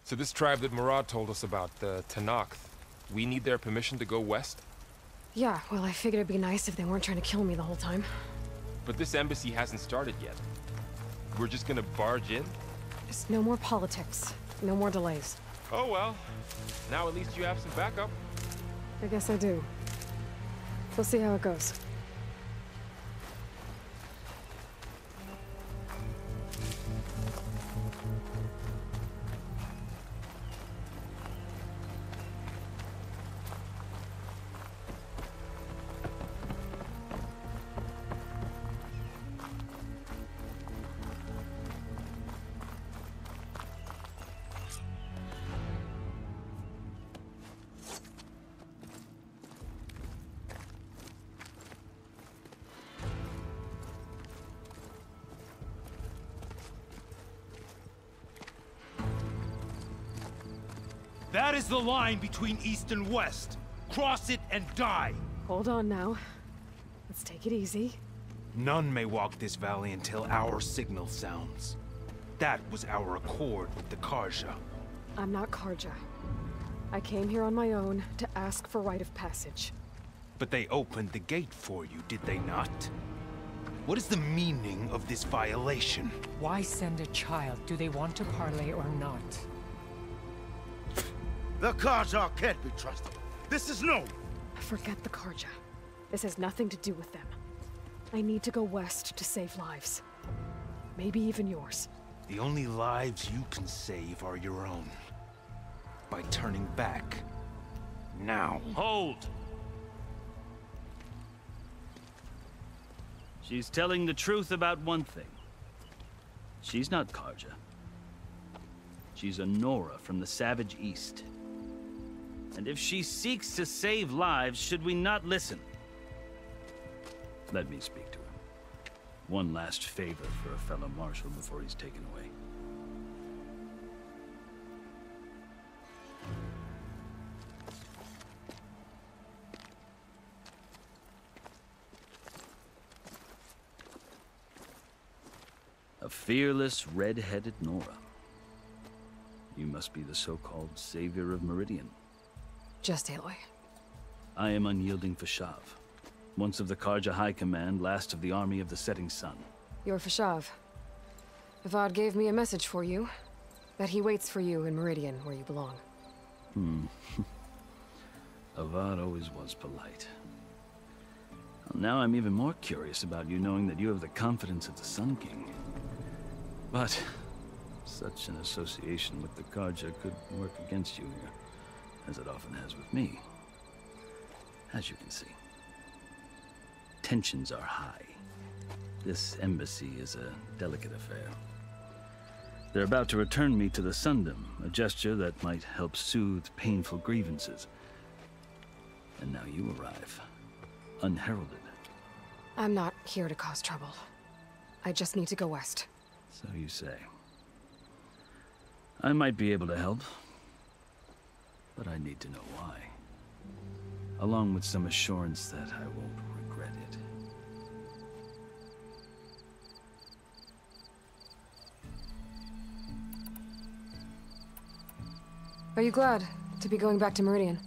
So this tribe that Murad told us about, the Tenakth, we need their permission to go west? Yeah, well, I figured it'd be nice if they weren't trying to kill me the whole time. But this embassy hasn't started yet. We're just gonna barge in? Just no more politics. No more delays. Oh well. Now at least you have some backup. I guess I do. We'll see how it goes. That is the line between East and West. Cross it and die. Hold on now. Let's take it easy. None may walk this valley until our signal sounds. That was our accord with the Carja. I'm not Carja. I came here on my own to ask for rite of passage. But they opened the gate for you, did they not? What is the meaning of this violation? Why send a child? Do they want to parley or not? The Carja can't be trusted. This is known. Forget the Carja. This has nothing to do with them. I need to go west to save lives. Maybe even yours. The only lives you can save are your own. By turning back. Now. Hold! She's telling the truth about one thing. She's not Carja. She's a Nora from the Savage East. And if she seeks to save lives, should we not listen? Let me speak to her. One last favor for a fellow marshal before he's taken away. A fearless, red-headed Nora. You must be the so-called savior of Meridian. Just Aloy. I am Unyielding Fashav, once of the Carja High Command, last of the army of the Setting Sun. You're Fashav. Avad gave me a message for you. That he waits for you in Meridian, where you belong. Avad always was polite. Well, now I'm even more curious about you knowing that you have the confidence of the Sun King. But such an association with the Carja could work against you here, as it often has with me. As you can see, tensions are high. This embassy is a delicate affair. They're about to return me to the Sundom, a gesture that might help soothe painful grievances. And now you arrive, unheralded. I'm not here to cause trouble. I just need to go west. So you say. I might be able to help, but I need to know why. Along with some assurance that I won't regret it. Are you glad to be going back to Meridian?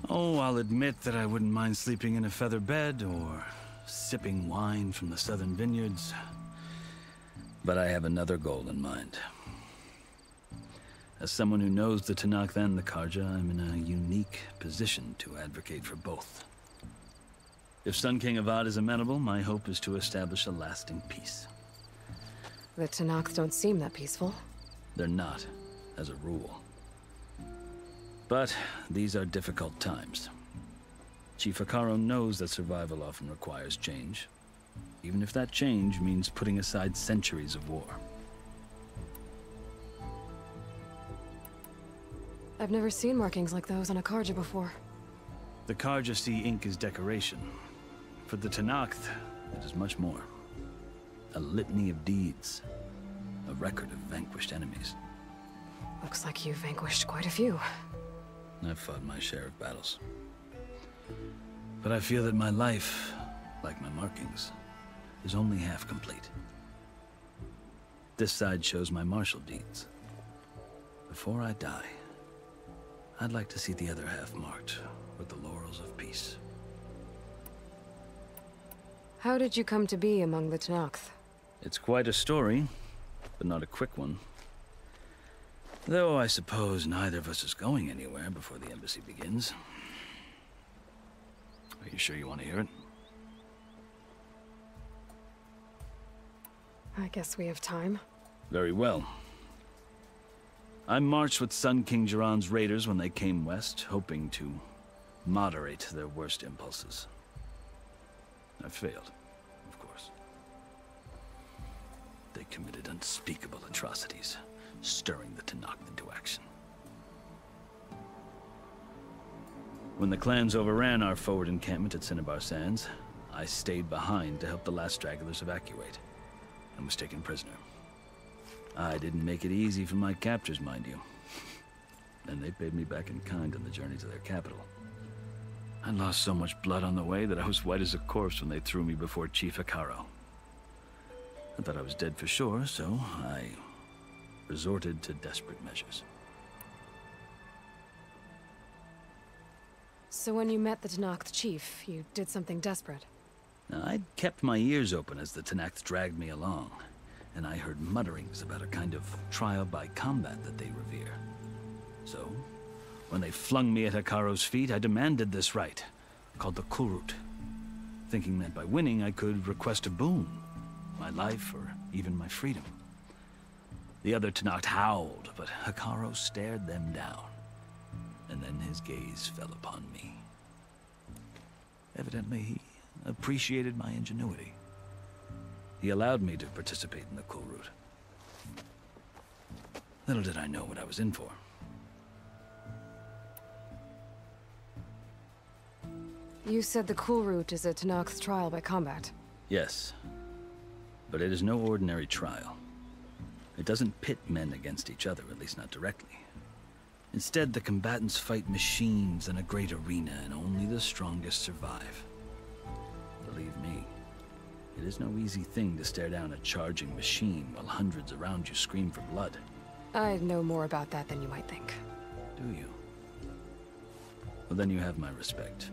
Oh, I'll admit that I wouldn't mind sleeping in a feather bed or sipping wine from the southern vineyards. But I have another goal in mind. As someone who knows the Tenakth and the Carja, I'm in a unique position to advocate for both. If Sun King Avad is amenable, my hope is to establish a lasting peace. The Tenakth don't seem that peaceful. They're not, as a rule. But these are difficult times. Chief Hekarro knows that survival often requires change, even if that change means putting aside centuries of war. I've never seen markings like those on a Carja before. The Carja see ink as decoration. For the Tenakth, it is much more. A litany of deeds. A record of vanquished enemies. Looks like you've vanquished quite a few. I've fought my share of battles. But I feel that my life, like my markings, is only half complete. This side shows my martial deeds. Before I die, I'd like to see the other half marked with the laurels of peace. How did you come to be among the Tenakth? It's quite a story, but not a quick one. Though I suppose neither of us is going anywhere before the embassy begins. Are you sure you want to hear it? I guess we have time. Very well. I marched with Sun King Jiran's raiders when they came west, hoping to moderate their worst impulses. I failed, of course. They committed unspeakable atrocities, stirring the Tenakth into action. When the clans overran our forward encampment at Cinnabar Sands, I stayed behind to help the last stragglers evacuate, and was taken prisoner. I didn't make it easy for my captors, mind you. And they paid me back in kind on the journey to their capital. I lost so much blood on the way that I was white as a corpse when they threw me before Chief Hekarro. I thought I was dead for sure, so I resorted to desperate measures. So when you met the Tenakth chief, you did something desperate? Now, I'd kept my ears open as the Tenakth dragged me along, and I heard mutterings about a kind of trial by combat that they revere. So, when they flung me at Hekarro's feet, I demanded this right, called the Kulrut, thinking that by winning I could request a boon, my life or even my freedom. The other Tenakth howled, but Hekarro stared them down, and then his gaze fell upon me. Evidently, he appreciated my ingenuity. He allowed me to participate in the Kulrut. Little did I know what I was in for. You said the Kulrut is a Tenakth's trial by combat. Yes, but it is no ordinary trial. It doesn't pit men against each other, at least not directly. Instead, the combatants fight machines in a great arena, and only the strongest survive. Believe me, it is no easy thing to stare down a charging machine while hundreds around you scream for blood. I know more about that than you might think. Do you? Well, then you have my respect.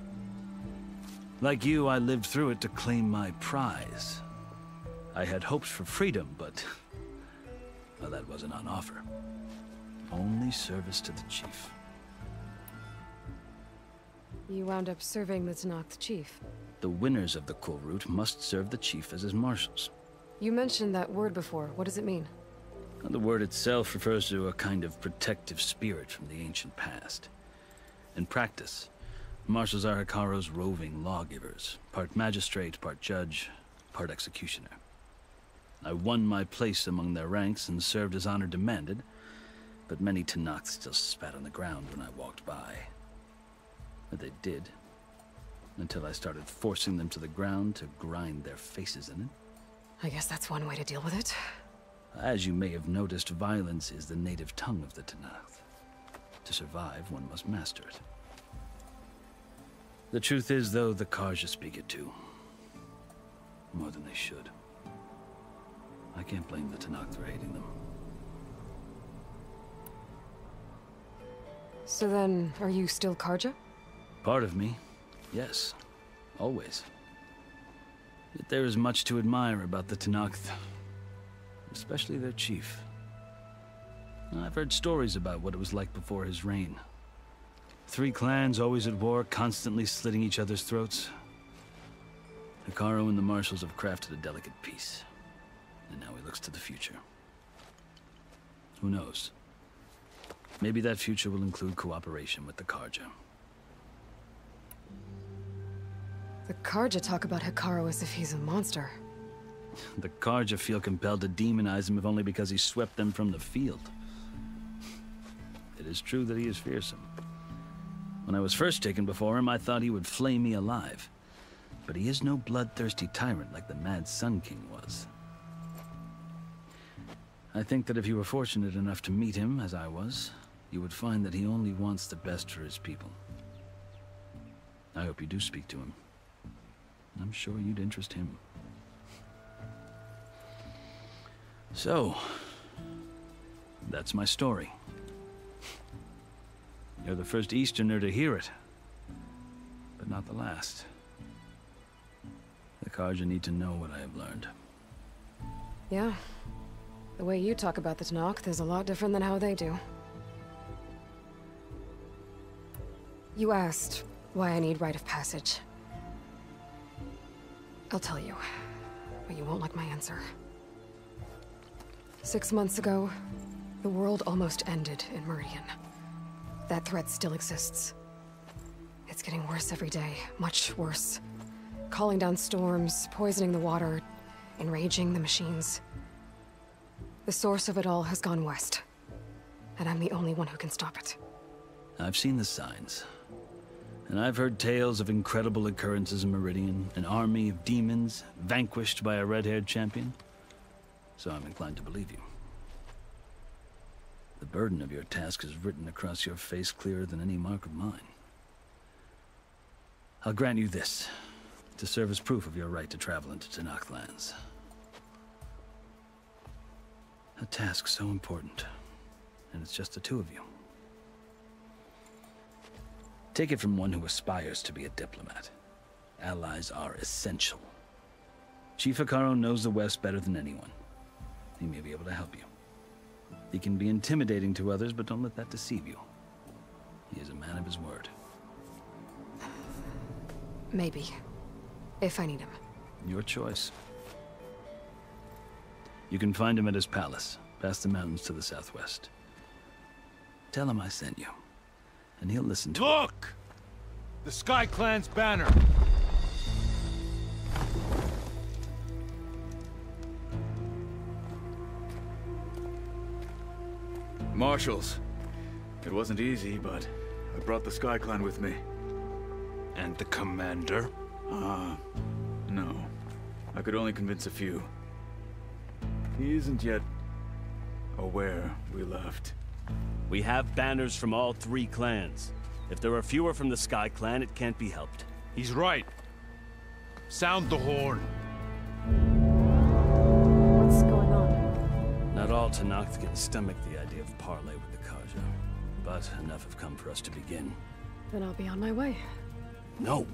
Like you, I lived through it to claim my prize. I had hopes for freedom, but well, that wasn't on offer. Only service to the chief. You wound up serving the Tenakth chief. The winners of the Kulrut must serve the chief as his marshals. You mentioned that word before. What does it mean? The word itself refers to a kind of protective spirit from the ancient past. In practice, marshals are Hekarro's roving lawgivers, part magistrate, part judge, part executioner. I won my place among their ranks and served as honor demanded, but many Tenakth still spat on the ground when I walked by. But they did, until I started forcing them to the ground to grind their faces in it. I guess that's one way to deal with it. As you may have noticed, violence is the native tongue of the Tenakth. To survive, one must master it. The truth is, though, the Carja speak it too. More than they should. I can't blame the Tenakth for hating them. So then, are you still Carja? Part of me, yes. Always. Yet there is much to admire about the Tenakth. Especially their chief. I've heard stories about what it was like before his reign. 3 clans always at war, constantly slitting each other's throats. Hekarro and the marshals have crafted a delicate peace. And now he looks to the future. Who knows? Maybe that future will include cooperation with the Carja. The Carja talk about Hekarro as if he's a monster. The Carja feel compelled to demonize him if only because he swept them from the field. It is true that he is fearsome. When I was first taken before him, I thought he would flay me alive. But he is no bloodthirsty tyrant like the Mad Sun King was. I think that if you were fortunate enough to meet him, as I was, you would find that he only wants the best for his people. I hope you do speak to him. I'm sure you'd interest him. So, that's my story. You're the first Easterner to hear it, but not the last. The Carja need to know what I have learned. Yeah. The way you talk about the Tenakth is a lot different than how they do. You asked why I need rite of passage. I'll tell you, but you won't like my answer. 6 months ago, the world almost ended in Meridian. That threat still exists. It's getting worse every day, much worse. Calling down storms, poisoning the water, enraging the machines. The source of it all has gone west, and I'm the only one who can stop it. I've seen the signs. And I've heard tales of incredible occurrences in Meridian, an army of demons vanquished by a red-haired champion. So I'm inclined to believe you. The burden of your task is written across your face clearer than any mark of mine. I'll grant you this, to serve as proof of your right to travel into Tenakth lands. A task so important, and it's just the two of you. Take it from one who aspires to be a diplomat. Allies are essential. Chief Hekarro knows the West better than anyone. He may be able to help you. He can be intimidating to others, but don't let that deceive you. He is a man of his word. Maybe. If I need him. Your choice. You can find him at his palace, past the mountains to the southwest. Tell him I sent you, and he'll listen to Look! The Sky Clan's banner! Marshals. It wasn't easy, but I brought the Sky Clan with me. And the commander? No. I could only convince a few. He isn't yet aware we left. We have banners from all 3 clans. If there are fewer from the Sky Clan, it can't be helped. He's right. Sound the horn. What's going on? Not all Tenakth can stomach the idea of parley with the Carja, but enough have come for us to begin. Then I'll be on my way. No!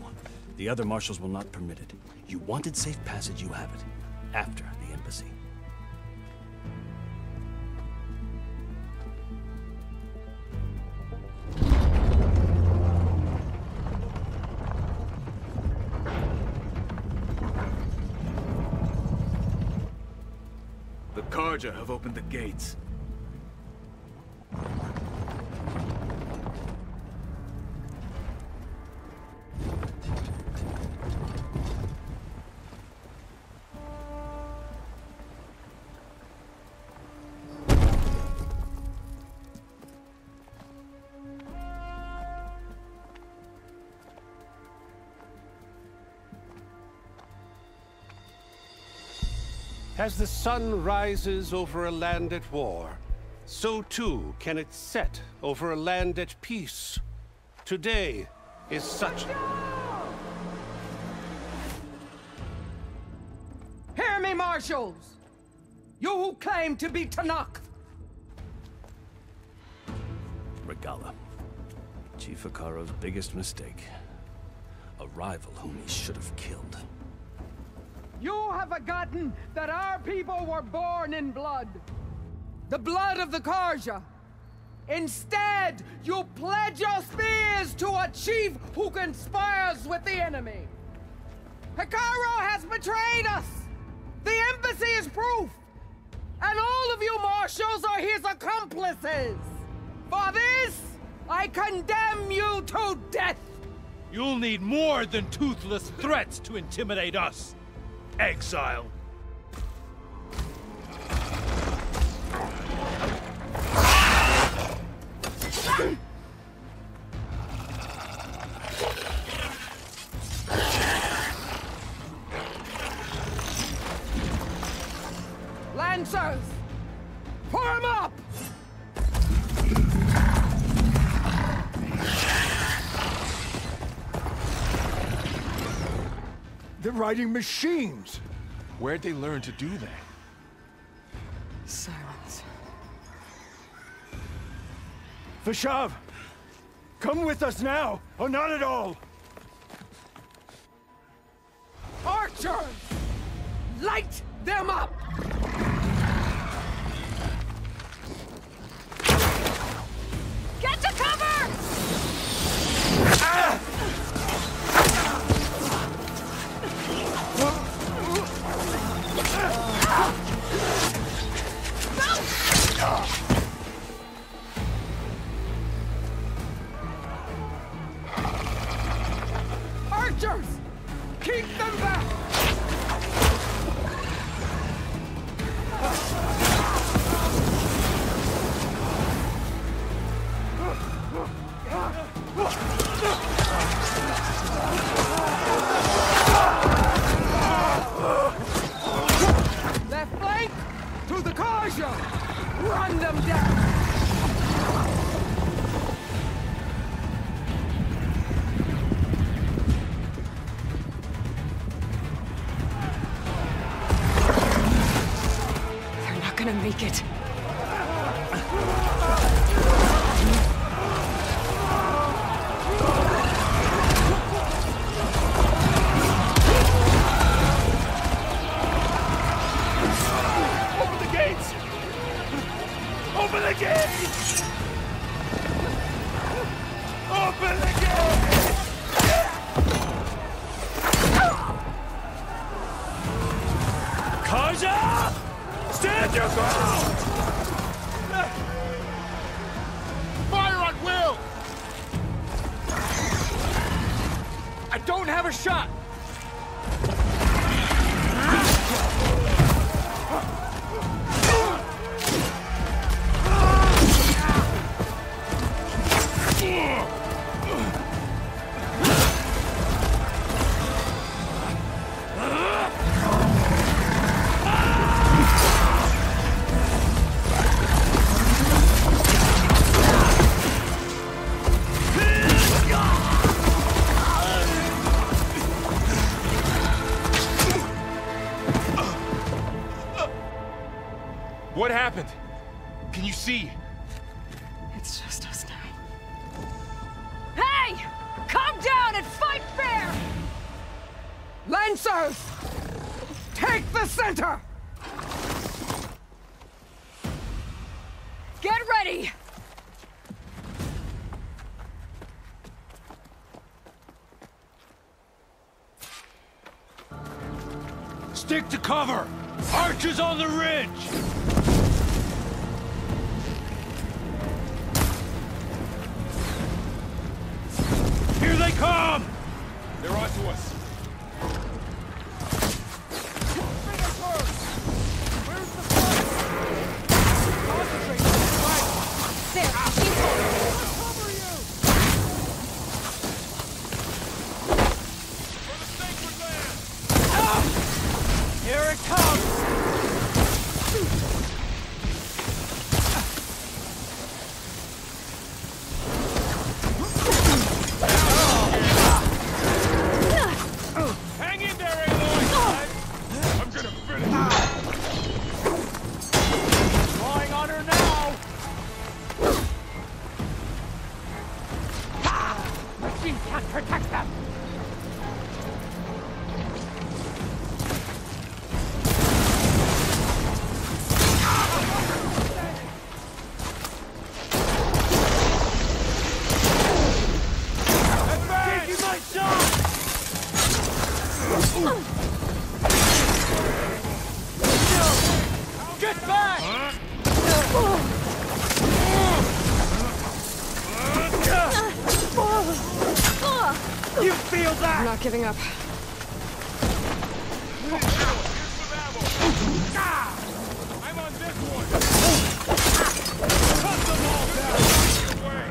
The other marshals will not permit it. You wanted safe passage, you have it. After the embassy. The Carja have opened the gates. As the sun rises over a land at war, so too can it set over a land at peace. Today is such... Hear me, marshals! You who claim to be Tenakth! Regalla. Chief Hekarro's biggest mistake. A rival whom he should have killed. You have forgotten that our people were born in blood. The blood of the Carja. Instead, you pledge your spears to a chief who conspires with the enemy. Hekarro has betrayed us. The embassy is proof. And all of you marshals are his accomplices. For this, I condemn you to death. You'll need more than toothless threats to intimidate us. Exile. Lancers, form up! They're riding machines! Where'd they learn to do that? Silence. Vashav! Come with us now, or not at all! Archers! Light them up! Get to cover! Archers! Keep them back! Left flank! To the Carja! Run them down! They're not gonna make it. Open the gates! Open the gates! Open the gates! Kaja! Stand your ground! Fire at will! I don't have a shot! What happened? Can you see? It's just us now. Hey! Calm down and fight fair! Lancers! Take the center! Get ready! Stick to cover! Archers on the ridge! Here they come! They're onto us. There, keep holding. Here it comes! Hang in there, Aloy! I'm gonna finish. Drawing on her now! Machine can't protect them! Taking my shot! Get back! You feel that? I'm not giving up. I'm on this one. Cut them all down. Your way.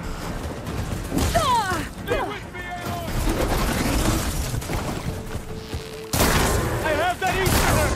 Stay with me, Aloy. I have that Easter!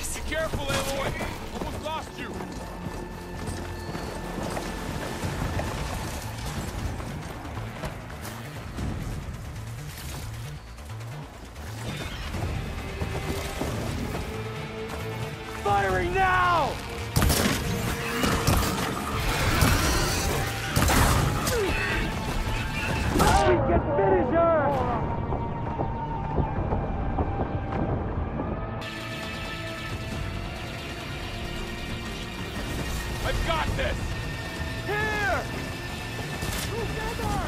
this. Be careful, Aloy! Almost lost you! Firing now! We can finish her! I've got this! Here! Together!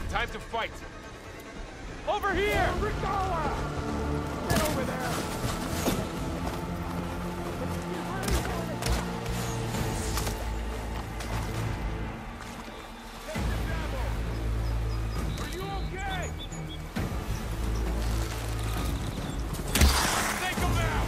Time to fight! Over here! Regala! Get over there! Are you okay? Take him out!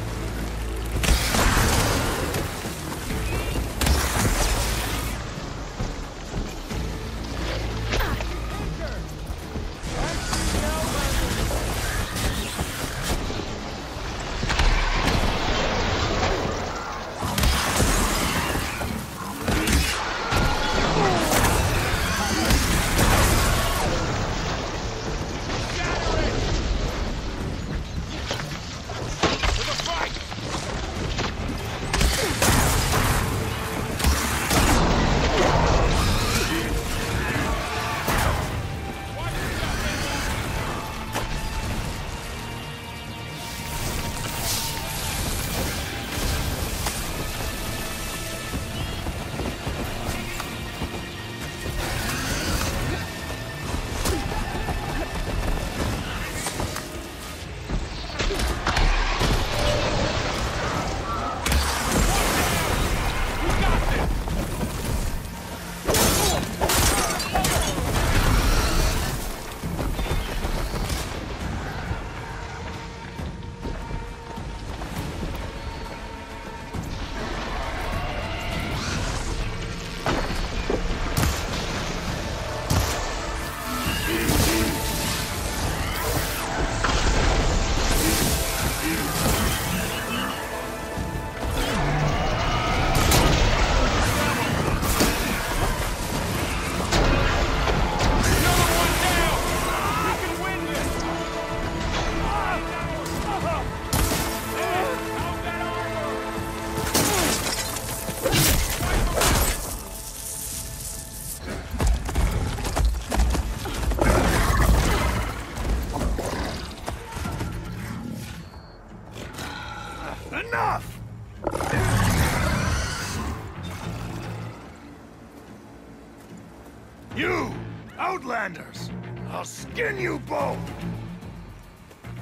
You! Outlanders! I'll skin you both!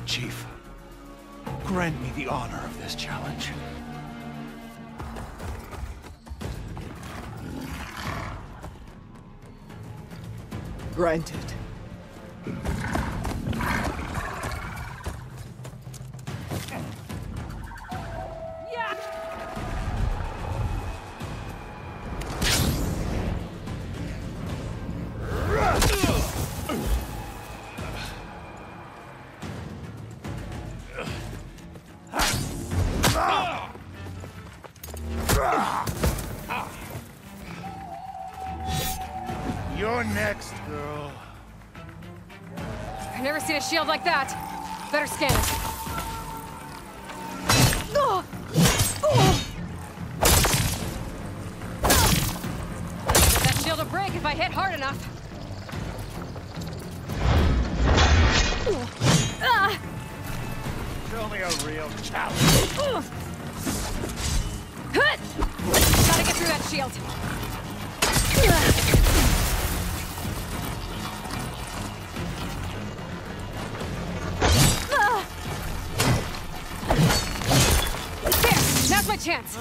Chief, grant me the honor of this challenge. Granted. You're next, girl. I've never seen a shield like that. Better scan it. That shield will break if I hit hard enough. Show me a real challenge. Gotta get through that shield. There! Now's my chance!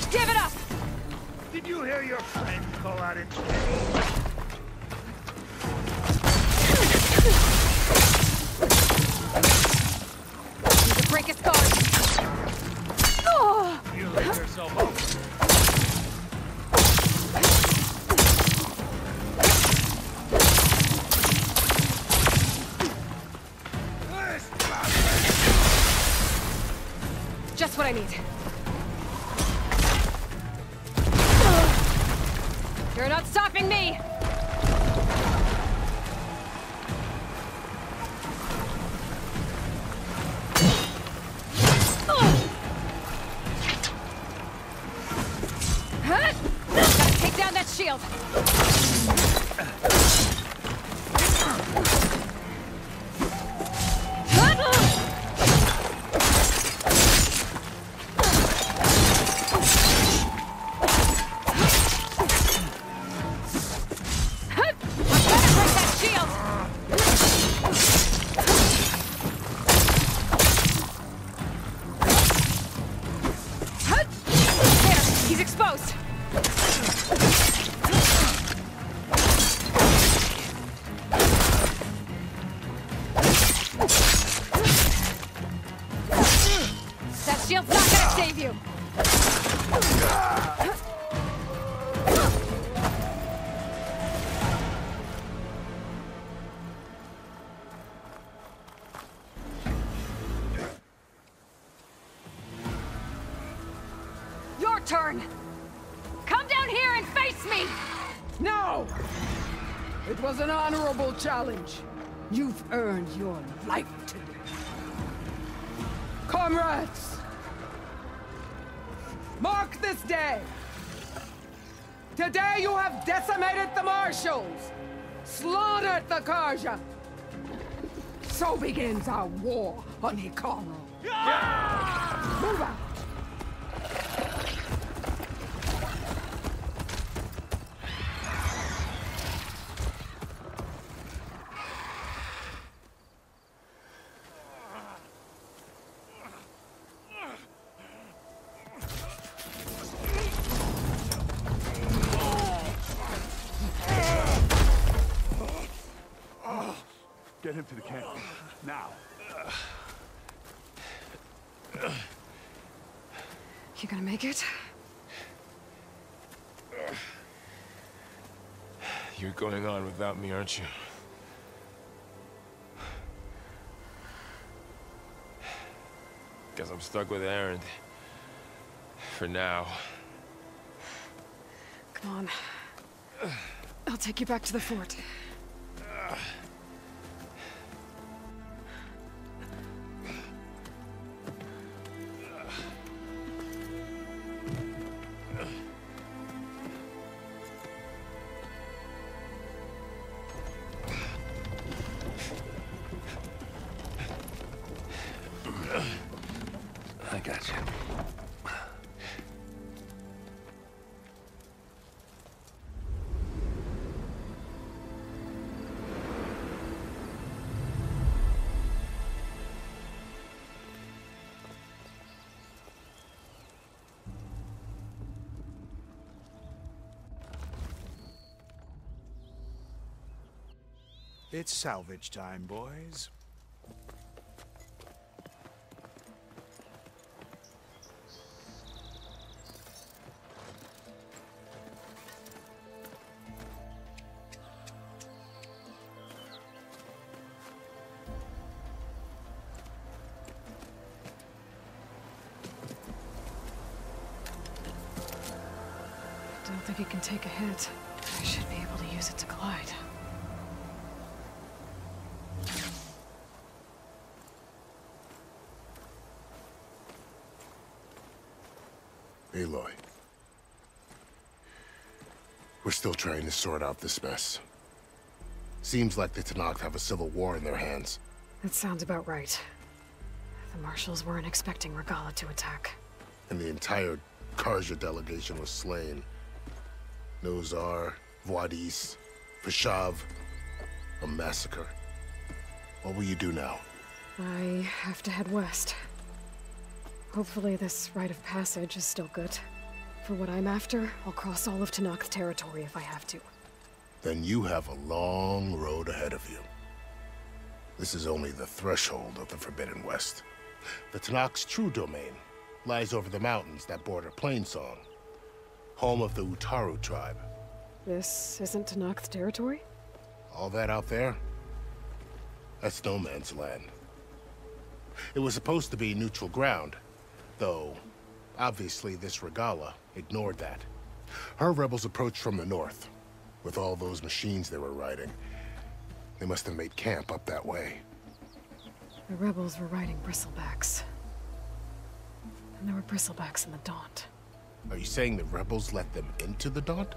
Give it up! Did you hear your friend call out in pain? Need to break his guard. You leave yourself open. Just what I need. You're not stopping me! Gotta take down that shield! He's exposed! That shield's not gonna save you! Your turn! Come down here and face me! No! It was an honorable challenge. You've earned your life today. Comrades! Mark this day! Today you have decimated the Marshals! Slaughtered the Karja! So begins our war on Hikaru. Move out! Get him to the camp. Now. You gonna make it? You're going on without me, aren't you? Guess I'm stuck with Erend. For now. Come on. I'll take you back to the fort. It's salvage time, boys. Don't think it can take a hit. I should be able to use it to glide. Aloy. We're still trying to sort out this mess. Seems like the Tenakth have a civil war in their hands. That sounds about right. The Marshals weren't expecting Regalla to attack. And the entire Carja delegation was slain. Nozar, Vuadis, Fashav. A massacre. What will you do now? I have to head west. Hopefully this rite of passage is still good. For what I'm after, I'll cross all of Tenakth territory if I have to. Then you have a long road ahead of you. This is only the threshold of the Forbidden West. The Tenakth's true domain lies over the mountains that border Plainsong, home of the Utaru tribe. This isn't Tenakth territory? All that out there? That's no man's land. It was supposed to be neutral ground, though obviously this Regalla ignored that. Her rebels approached from the north. With all those machines they were riding, they must have made camp up that way. The rebels were riding bristlebacks. And there were bristlebacks in the Daunt. Are you saying the rebels let them into the Daunt?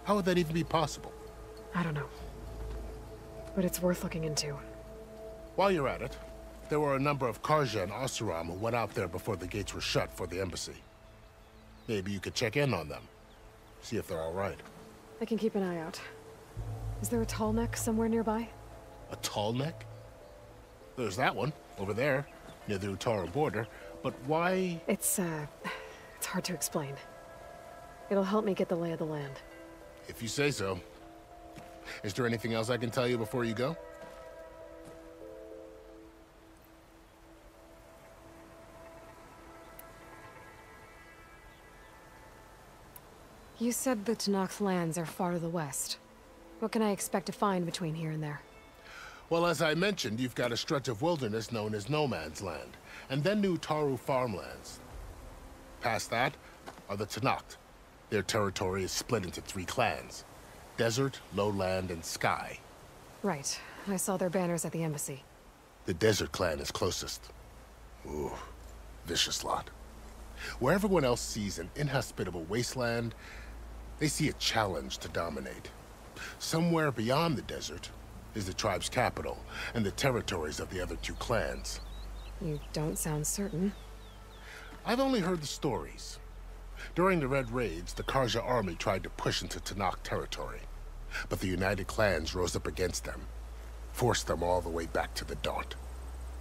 How would that even be possible? I don't know. But it's worth looking into. While you're at it, there were a number of Carja and Oseram who went out there before the gates were shut for the embassy. Maybe you could check in on them. See if they're all right. I can keep an eye out. Is there a tall neck somewhere nearby? A tall neck? There's that one, over there, near the Utaru border. But why? It's hard to explain. It'll help me get the lay of the land. If you say so. Is there anything else I can tell you before you go? You said the Tenakth lands are far to the west. What can I expect to find between here and there? Well, as I mentioned, you've got a stretch of wilderness known as No Man's Land, and then the Utaru farmlands. Past that are the Tenakth. Their territory is split into 3 clans: Desert, Lowland, and Sky. Right. I saw their banners at the embassy. The Desert clan is closest. Ooh, vicious lot. Where everyone else sees an inhospitable wasteland, they see a challenge to dominate. Somewhere beyond the desert is the tribe's capital and the territories of the other 2 clans. You don't sound certain. I've only heard the stories. During the Red Raids, the Carja army tried to push into Tenakth territory, but the United Clans rose up against them, forced them all the way back to the Daunt.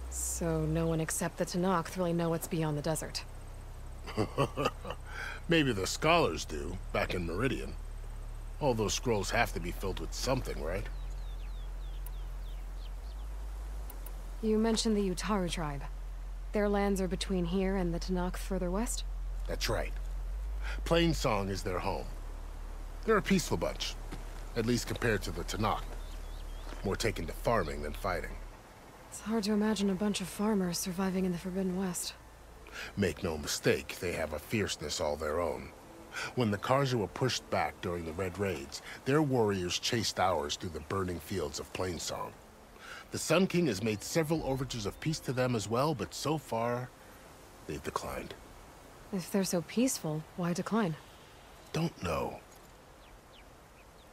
So no one except the Tenakth really know what's beyond the desert. Maybe the scholars do, back in Meridian. All those scrolls have to be filled with something, right? You mentioned the Utaru tribe. Their lands are between here and the Tenakth further west? That's right. Plainsong is their home. They're a peaceful bunch, at least compared to the Tenakth. More taken to farming than fighting. It's hard to imagine a bunch of farmers surviving in the Forbidden West. Make no mistake, they have a fierceness all their own. When the Carja were pushed back during the Red Raids, their warriors chased ours through the burning fields of Plainsong. The Sun King has made several overtures of peace to them as well, but so far, they've declined. If they're so peaceful, why decline? Don't know.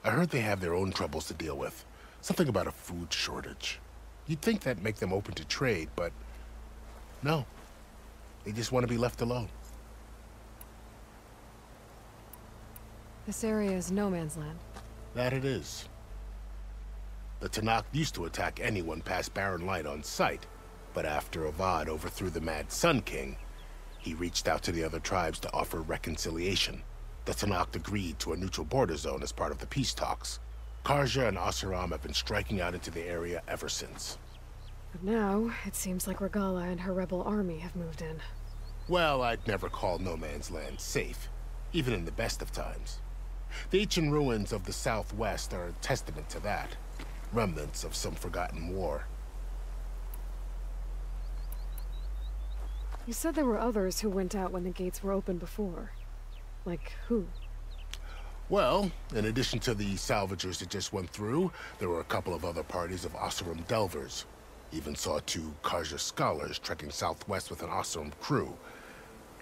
I heard they have their own troubles to deal with. Something about a food shortage. You'd think that'd make them open to trade, but no. They just want to be left alone. This area is no man's land. That it is. The Tenakth used to attack anyone past Barren Light on sight, but after Avad overthrew the Mad Sun King, he reached out to the other tribes to offer reconciliation. The Tenakth agreed to a neutral border zone as part of the peace talks. Karja and Oseram have been striking out into the area ever since. But now, it seems like Regalla and her rebel army have moved in. Well, I'd never call No Man's Land safe, even in the best of times. The ancient ruins of the Southwest are a testament to that. Remnants of some forgotten war. You said there were others who went out when the gates were open before. Like who? Well, in addition to the salvagers that just went through, there were a couple of other parties of Oseram Delvers. Even saw 2 Karja scholars trekking southwest with an Oseram crew.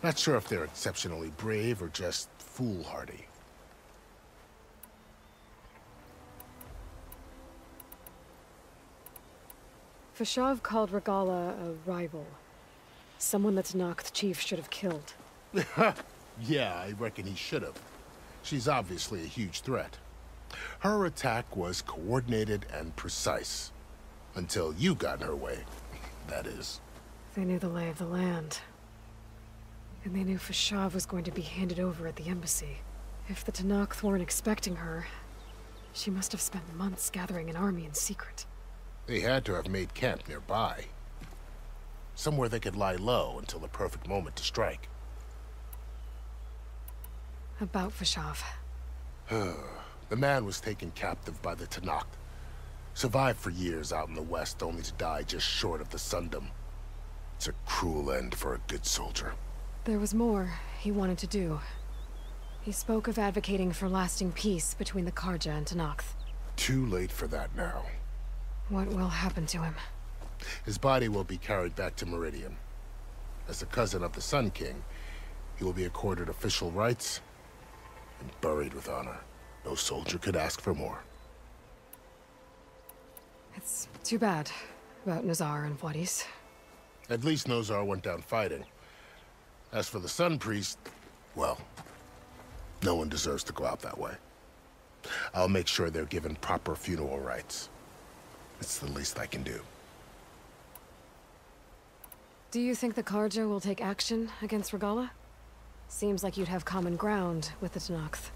Not sure if they're exceptionally brave or just foolhardy. Fashav called Regalla a rival. Someone that Tenakth chief should have killed. Yeah, I reckon he should have. She's obviously a huge threat. Her attack was coordinated and precise. Until you got in her way, that is. They knew the lay of the land. And they knew Fashav was going to be handed over at the embassy. If the Tenakth weren't expecting her, she must have spent months gathering an army in secret. They had to have made camp nearby. Somewhere they could lie low until the perfect moment to strike. About Fashav. The man was taken captive by the Tenakth. Survived for years out in the west, only to die just short of the Sundom. It's a cruel end for a good soldier. There was more he wanted to do. He spoke of advocating for lasting peace between the Karja and Tenakth. Too late for that now. What will happen to him? His body will be carried back to Meridian. As a cousin of the Sun King, he will be accorded official rights and buried with honor. No soldier could ask for more. It's too bad about Nazar and Wadis. At least Nozar went down fighting. As for the Sun Priest, well, no one deserves to go out that way. I'll make sure they're given proper funeral rites. It's the least I can do. Do you think the Karja will take action against Regalla? Seems like you'd have common ground with the Tenakth.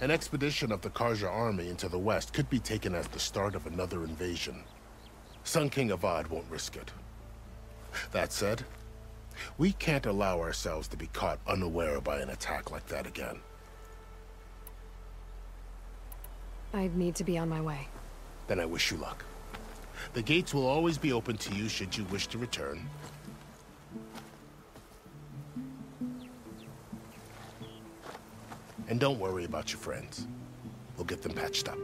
An expedition of the Karja army into the west could be taken as the start of another invasion. Sun King Avad won't risk it. That said, we can't allow ourselves to be caught unaware by an attack like that again. I'd need to be on my way. Then I wish you luck. The gates will always be open to you should you wish to return. And don't worry about your friends. We'll get them patched up.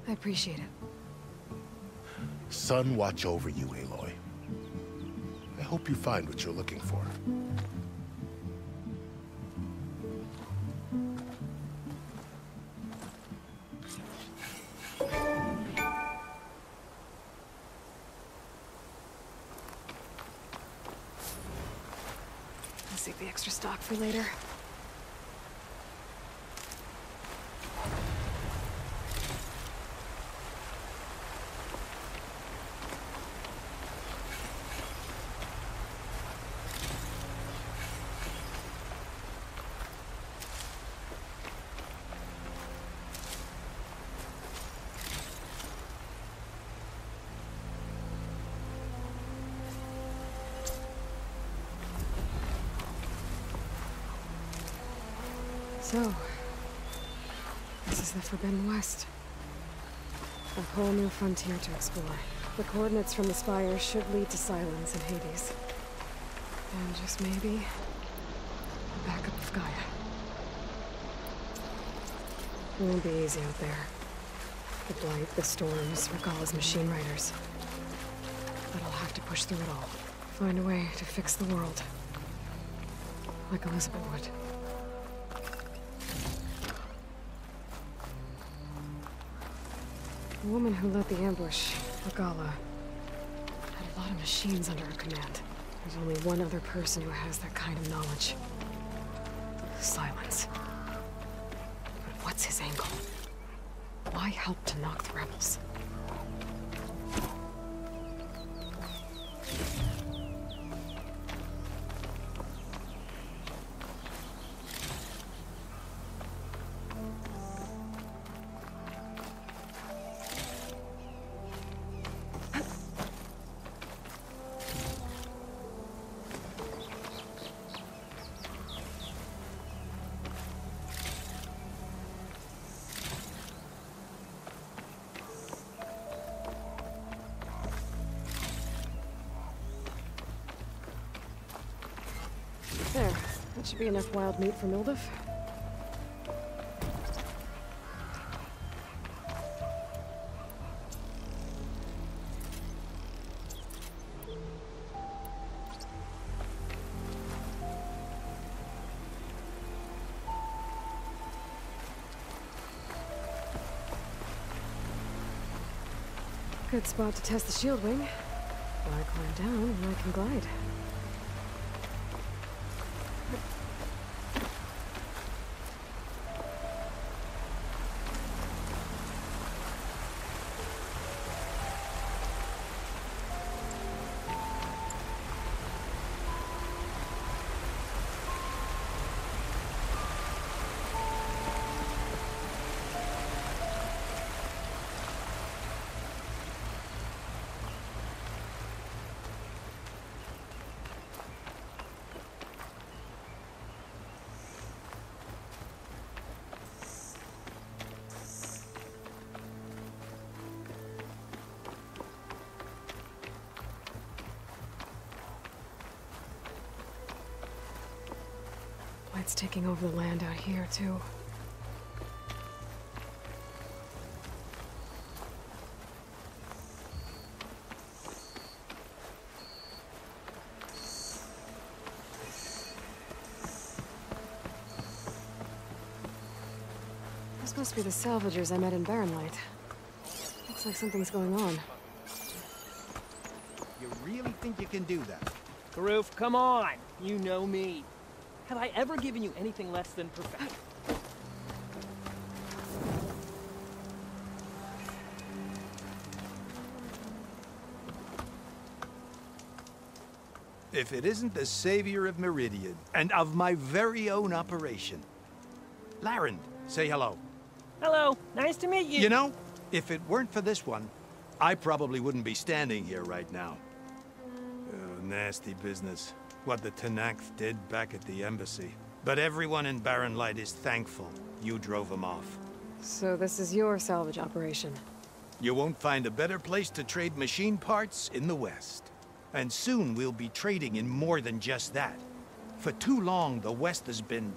I appreciate it. Sun watch over you, Aloy. I hope you find what you're looking for. I'll save the extra stock for later. So, this is the Forbidden West. A whole new frontier to explore. The coordinates from the spire should lead to Silence and Hades. And just maybe, a backup of Gaia. It won't be easy out there. The blight, the storms, Regalla's machine riders. But I'll have to push through it all. Find a way to fix the world. Like Elizabeth would. The woman who led the ambush, Regalla, had a lot of machines under her command. There's only one other person who has that kind of knowledge. Silence. But what's his angle? Why help to knock the rebels? There. That should be enough wild meat for Milduf. Good spot to test the shield wing. While I climb down, and I can glide. It's taking over the land out here, too. This must be the salvagers I met in Barrenlight. Looks like something's going on. You really think you can do that? Karuf, come on! You know me. Have I ever given you anything less than perfection? If it isn't the savior of Meridian, and of my very own operation. Larend, say hello. Hello, nice to meet you. You know, if it weren't for this one, I probably wouldn't be standing here right now. Nasty business. What the Tenakth did back at the embassy. But everyone in Barrenlight is thankful you drove them off. So this is your salvage operation? You won't find a better place to trade machine parts in the West. And soon we'll be trading in more than just that. For too long, the West has been,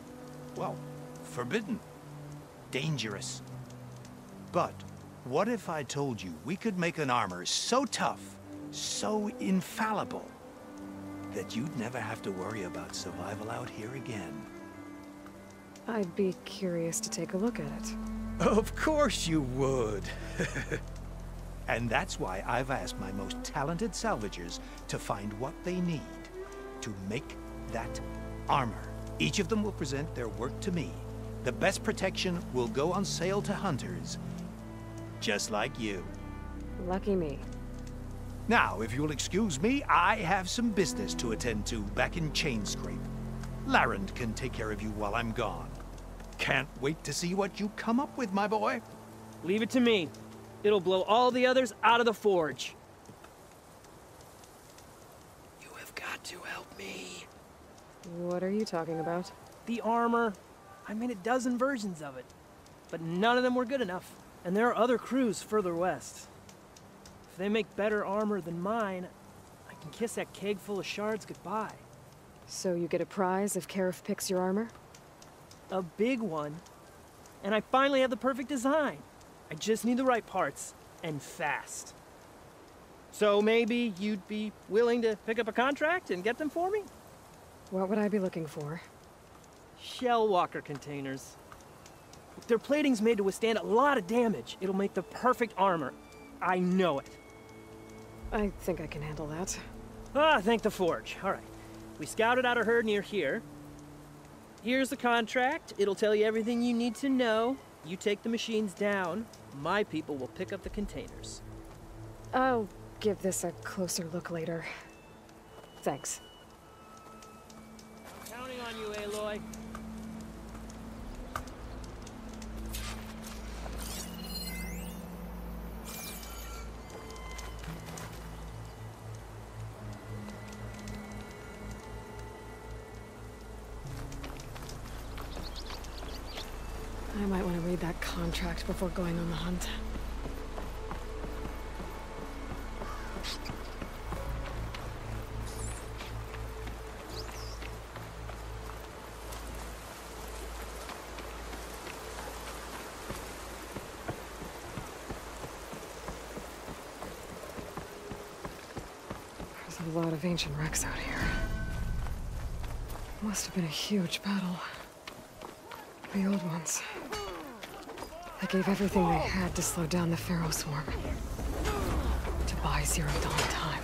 well, forbidden. Dangerous. But what if I told you we could make an armor so tough, so infallible, that you'd never have to worry about survival out here again? I'd be curious to take a look at it. Of course you would. And that's why I've asked my most talented salvagers to find what they need to make that armor. Each of them will present their work to me. The best protection will go on sale to hunters, just like you. Lucky me. Now, if you'll excuse me, I have some business to attend to back in Chainscrape. Larend can take care of you while I'm gone. Can't wait to see what you come up with, my boy. Leave it to me. It'll blow all the others out of the forge. You have got to help me. What are you talking about? The armor. I made a dozen versions of it. But none of them were good enough. And there are other crews further west. If they make better armor than mine, I can kiss that keg full of shards goodbye. So you get a prize if Karif picks your armor? A big one. And I finally have the perfect design. I just need the right parts, and fast. So maybe you'd be willing to pick up a contract and get them for me? What would I be looking for? Shell walker containers. Their plating's made to withstand a lot of damage. It'll make the perfect armor. I know it. I think I can handle that. Ah, thank the forge. All right. We scouted out a herd near here. Here's the contract. It'll tell you everything you need to know. You take the machines down. My people will pick up the containers. I'll give this a closer look later. Thanks. Counting on you, Aloy. I might want to read that contract before going on the hunt. A lot of ancient wrecks out here. Must have been a huge battle. The old ones. They gave everything they had to slow down the Pharaoh swarm. To buy Zero Dawn time.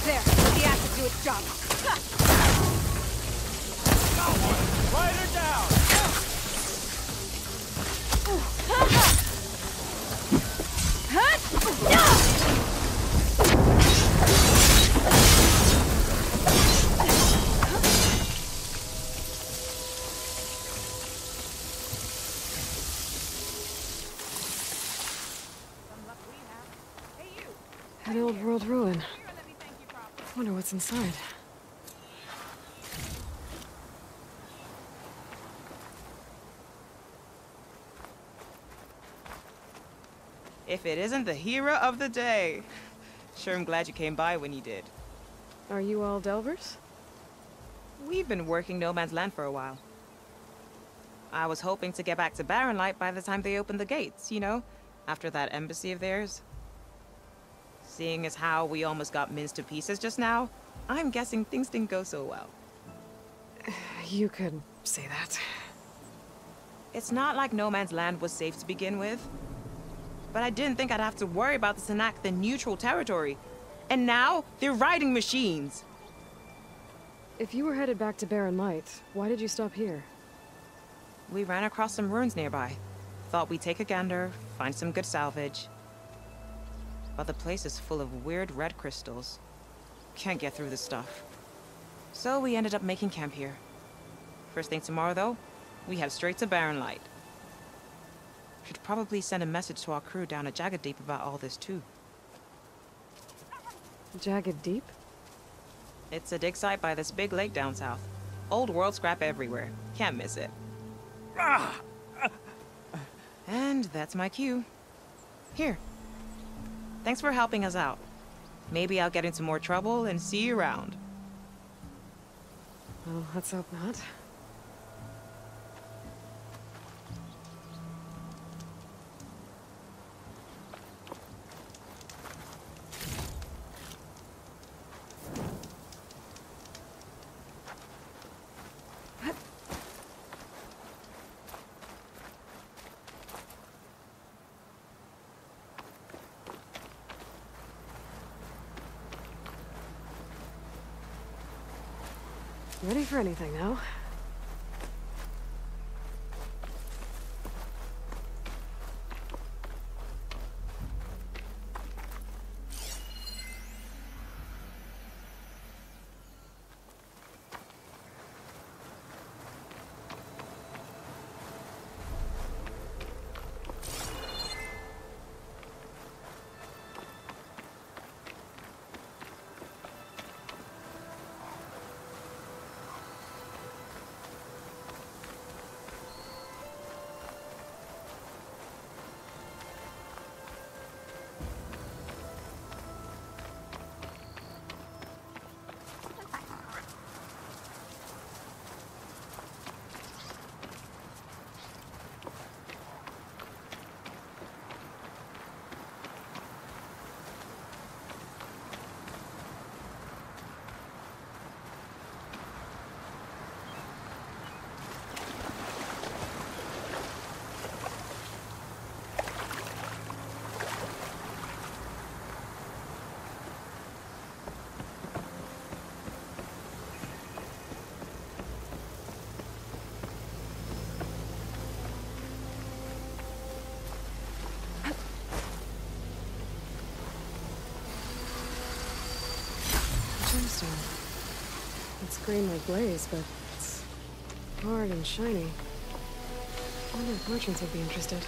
There, let the acid do its job. Rider down! An old world ruin. Wonder what's inside. If it isn't the hero of the day. Sure, I'm glad you came by when you did. Are you all Delvers? We've been working No Man's Land for a while. I was hoping to get back to Barren Light by the time they opened the gates, you know? After that embassy of theirs. Seeing as how we almost got minced to pieces just now, I'm guessing things didn't go so well. You could say that. It's not like No Man's Land was safe to begin with. But I didn't think I'd have to worry about the Tenakth in neutral territory. And now, they're riding machines. If you were headed back to Barren Light, why did you stop here? We ran across some ruins nearby. Thought we'd take a gander, find some good salvage. But the place is full of weird red crystals. Can't get through the stuff. So we ended up making camp here. First thing tomorrow, though, we head straight to Barren Light. Should probably send a message to our crew down at Jagged Deep about all this, too. Jagged Deep? It's a dig site by this big lake down south. Old world scrap everywhere. Can't miss it. And that's my cue. Here. Thanks for helping us out. Maybe I'll get into more trouble and see you around. Well, let's hope not. Ready for anything now? Gemstone. It's green like glaze, but it's hard and shiny. I wonder if merchants would be interested.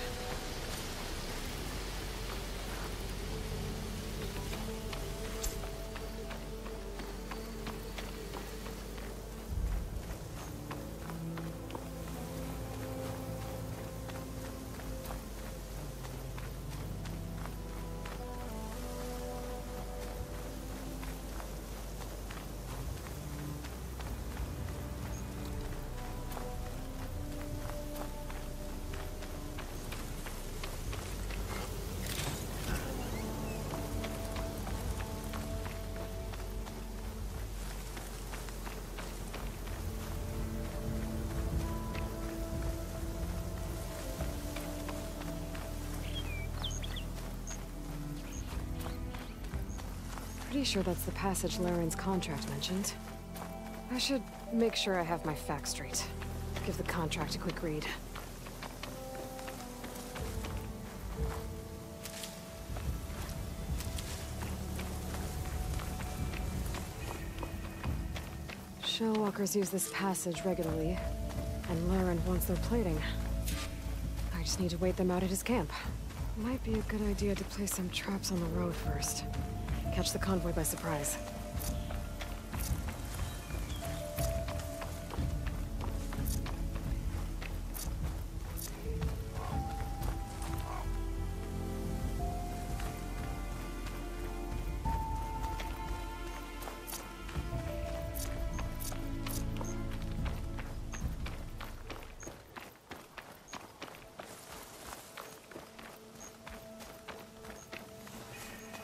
Pretty sure that's the passage Laren's contract mentioned. I should make sure I have my facts straight. Give the contract a quick read. Shellwalkers use this passage regularly, and Laren wants their plating. I just need to wait them out at his camp. Might be a good idea to place some traps on the road first. Catch the convoy by surprise.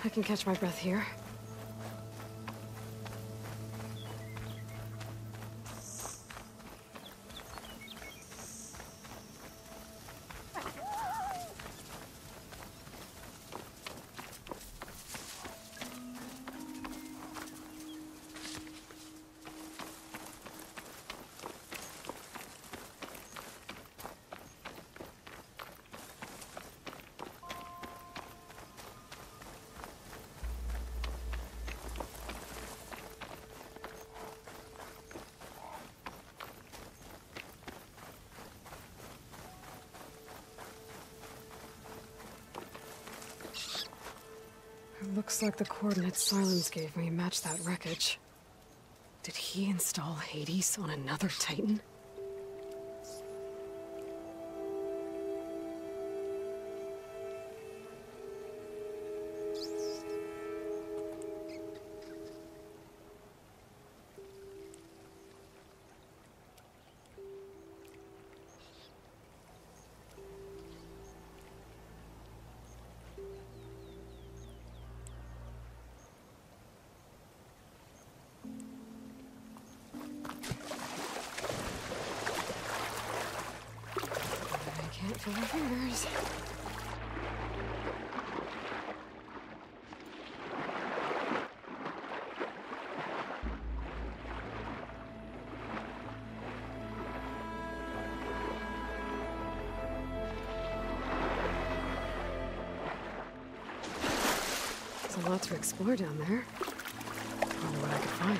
I can catch my breath here. It looks like the coordinates Silence gave me match that wreckage. Did he install Hades on another Titan? Can't feel my fingers. There's a lot to explore down there. Wonder what I could find.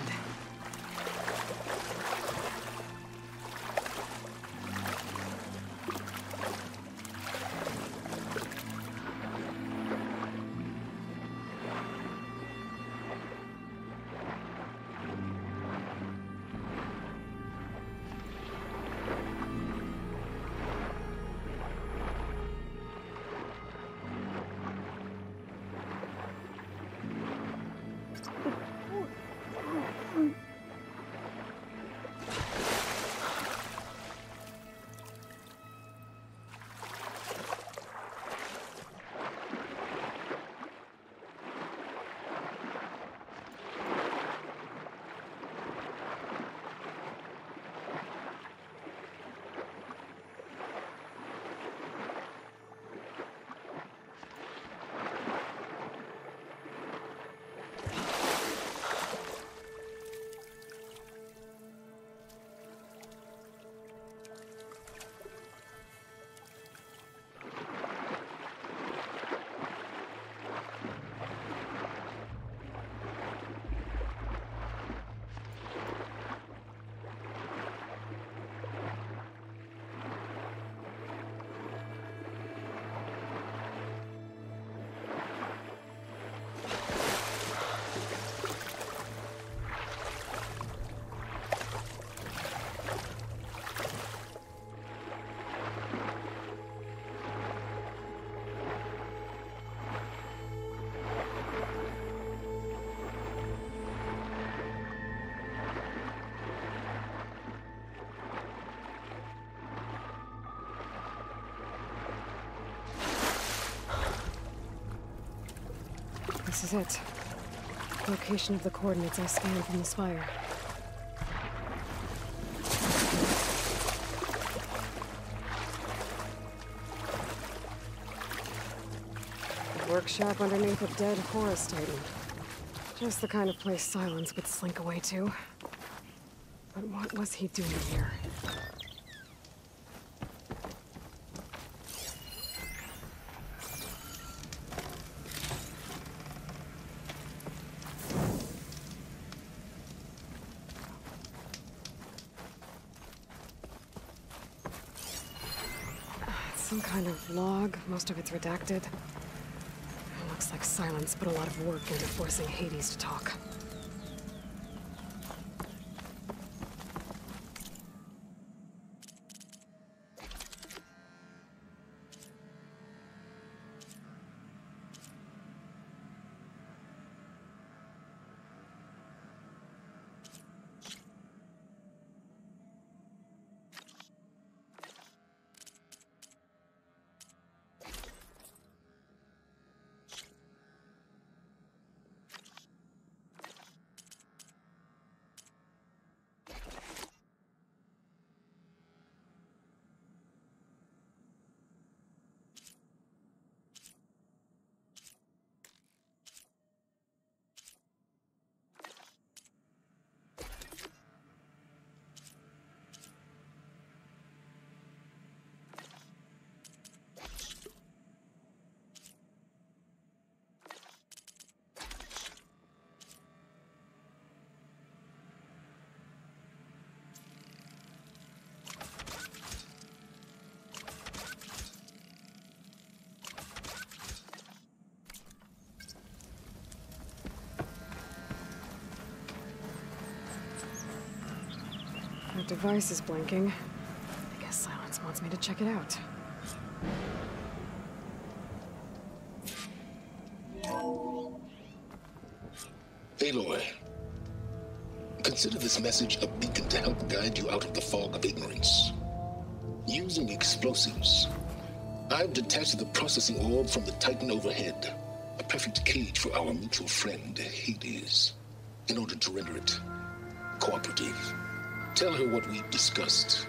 This is it. Location of the coordinates I scanned from the spire. Workshop underneath a dead forest titan. Just the kind of place Silence would slink away to. But what was he doing here? Some kind of log. Most of it's redacted. It looks like Silence put a lot of work into forcing Hades to talk. That device is blinking. I guess Silence wants me to check it out. Aloy, consider this message a beacon to help guide you out of the fog of ignorance. Using explosives, I've detached the processing orb from the Titan overhead, a perfect cage for our mutual friend, Hades, in order to render it cooperative. Tell her what we discussed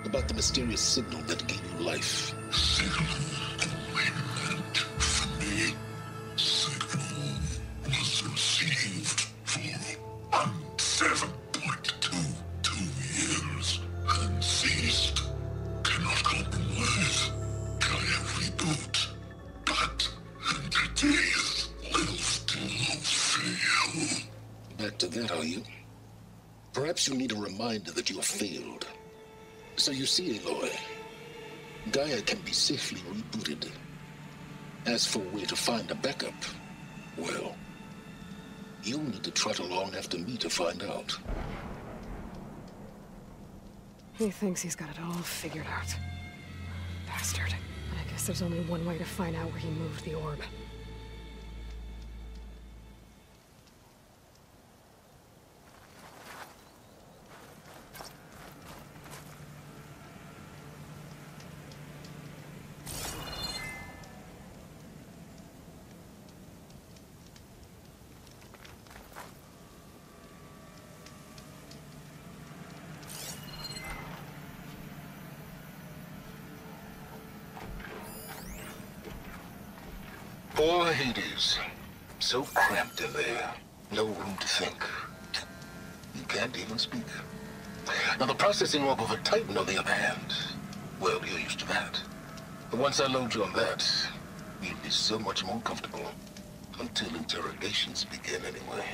about the mysterious signal that gave you life. Signal awaited for me. Signal was received for 7.22 years and ceased. Cannot compromise. Gaia reboot. But entities will still fail. Back to that, are you? Perhaps you need a reminder that you have failed. So you see, Aloy, Gaia can be safely rebooted. As for where to find a backup, well, you'll need to trot along after me to find out. He thinks he's got it all figured out. Bastard. But I guess there's only one way to find out where he moved the orb. Poor Hades. So cramped in there. No room to think. You can't even speak. Now the processing orb of a Titan, on the other hand, well, you're used to that. But once I load you on that, you'll be so much more comfortable. Until interrogations begin anyway.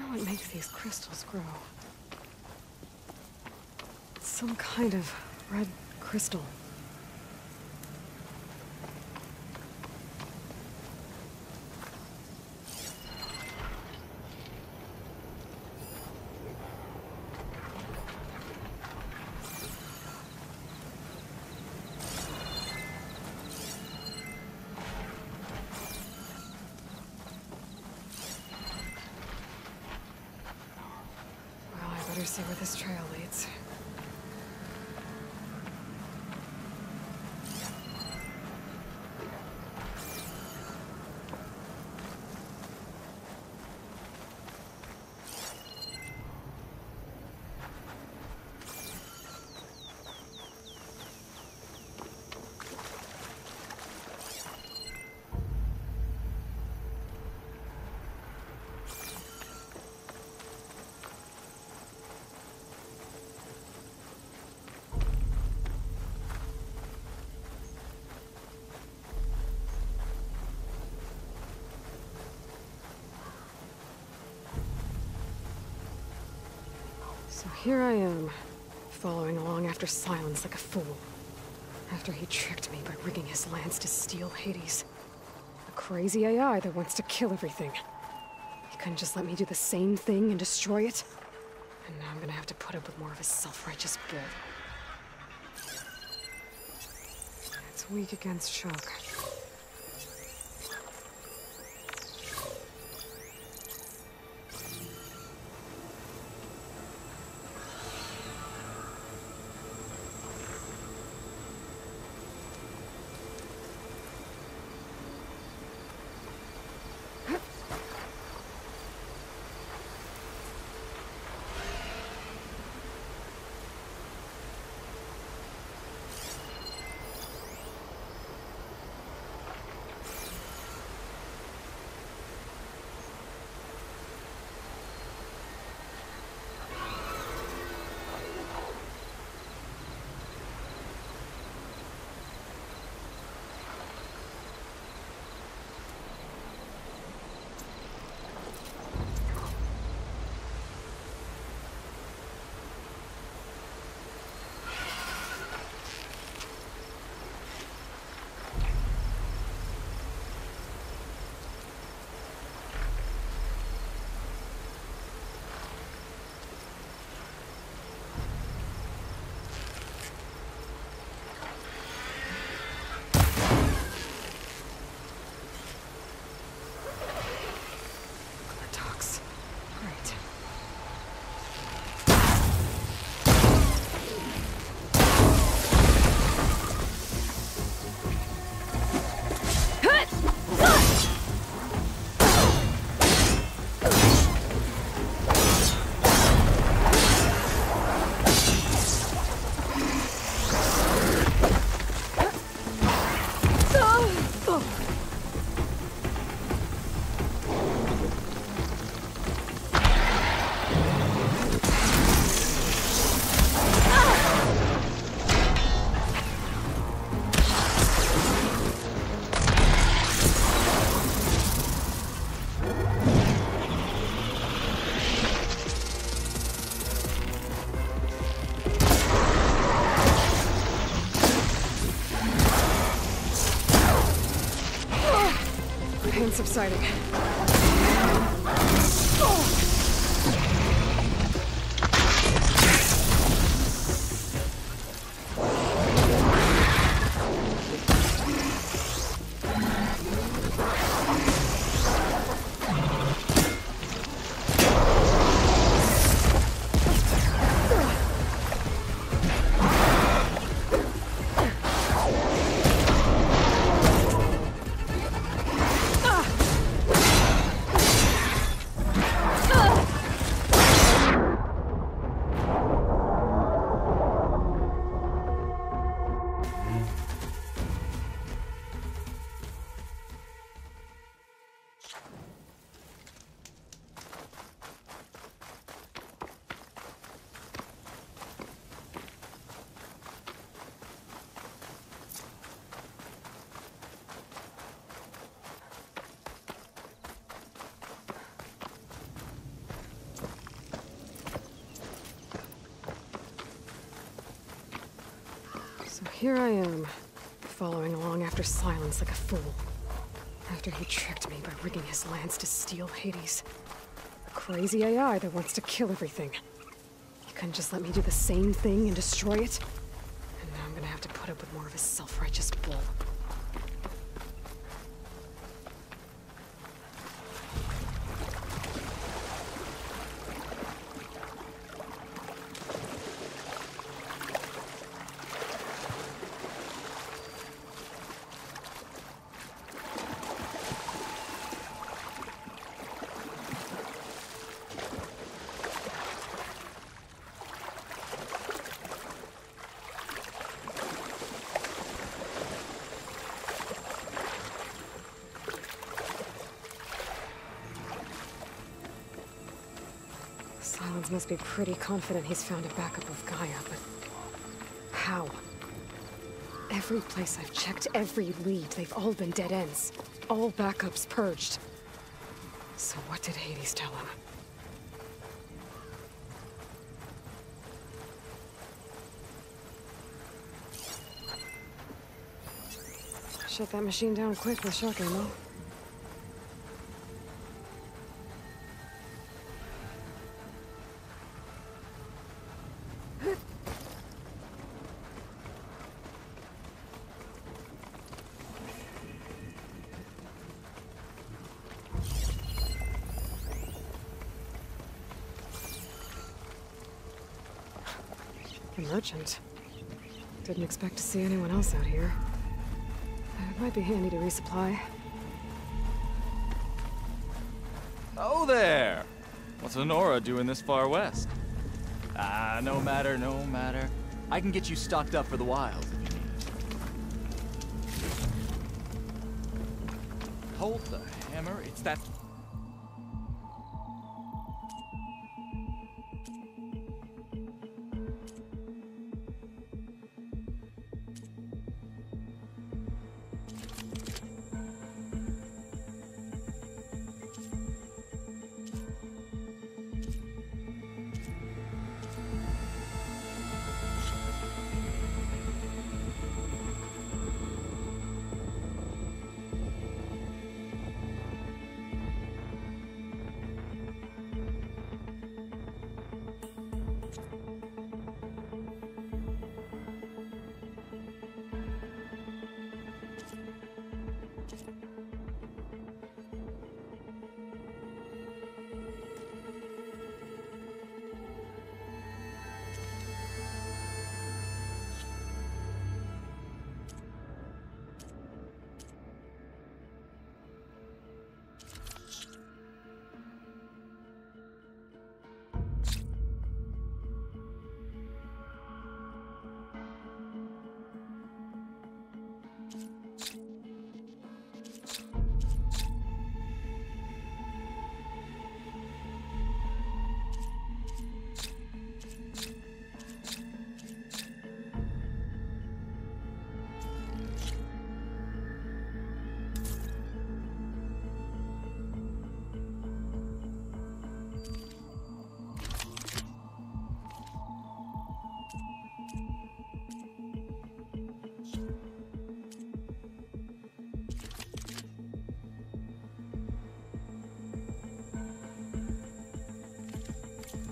What makes these crystals grow? It's some kind of red crystal. Better see where this trail leads. here I am, following along after Silence like a fool. After he tricked me by rigging his lance to steal Hades. A crazy AI that wants to kill everything. He couldn't just let me do the same thing and destroy it? And now I'm gonna have to put up with more of his self-righteous bull. It's weak against shock. Pain subsiding. So here I am, following along after Silence like a fool. After he tricked me by rigging his lance to steal Hades. A crazy AI that wants to kill everything. He couldn't just let me do the same thing and destroy it? And now I'm gonna have to put up with more of his self-righteous bull. Silence must be pretty confident he's found a backup of Gaia, but how? Every place I've checked, every lead, they've all been dead ends. All backups purged. So what did Hades tell him? Shut that machine down quick with shock ammo. The merchant. Didn't expect to see anyone else out here. It might be handy to resupply. Oh there! What's Honora doing this far west? Ah, no matter, no matter. I can get you stocked up for the wilds if you need. Hold the hammer, it's that...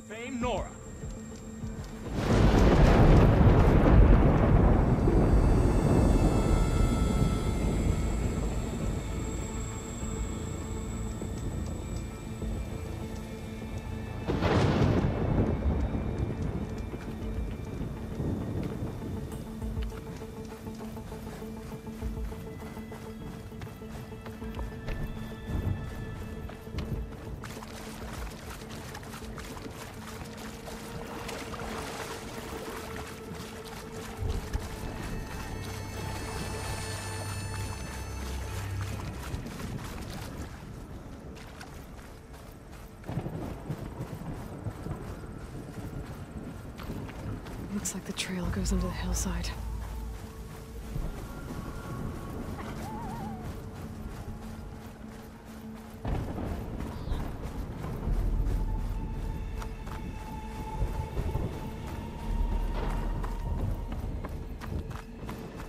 Fame Nora. Looks like the trail goes under the hillside.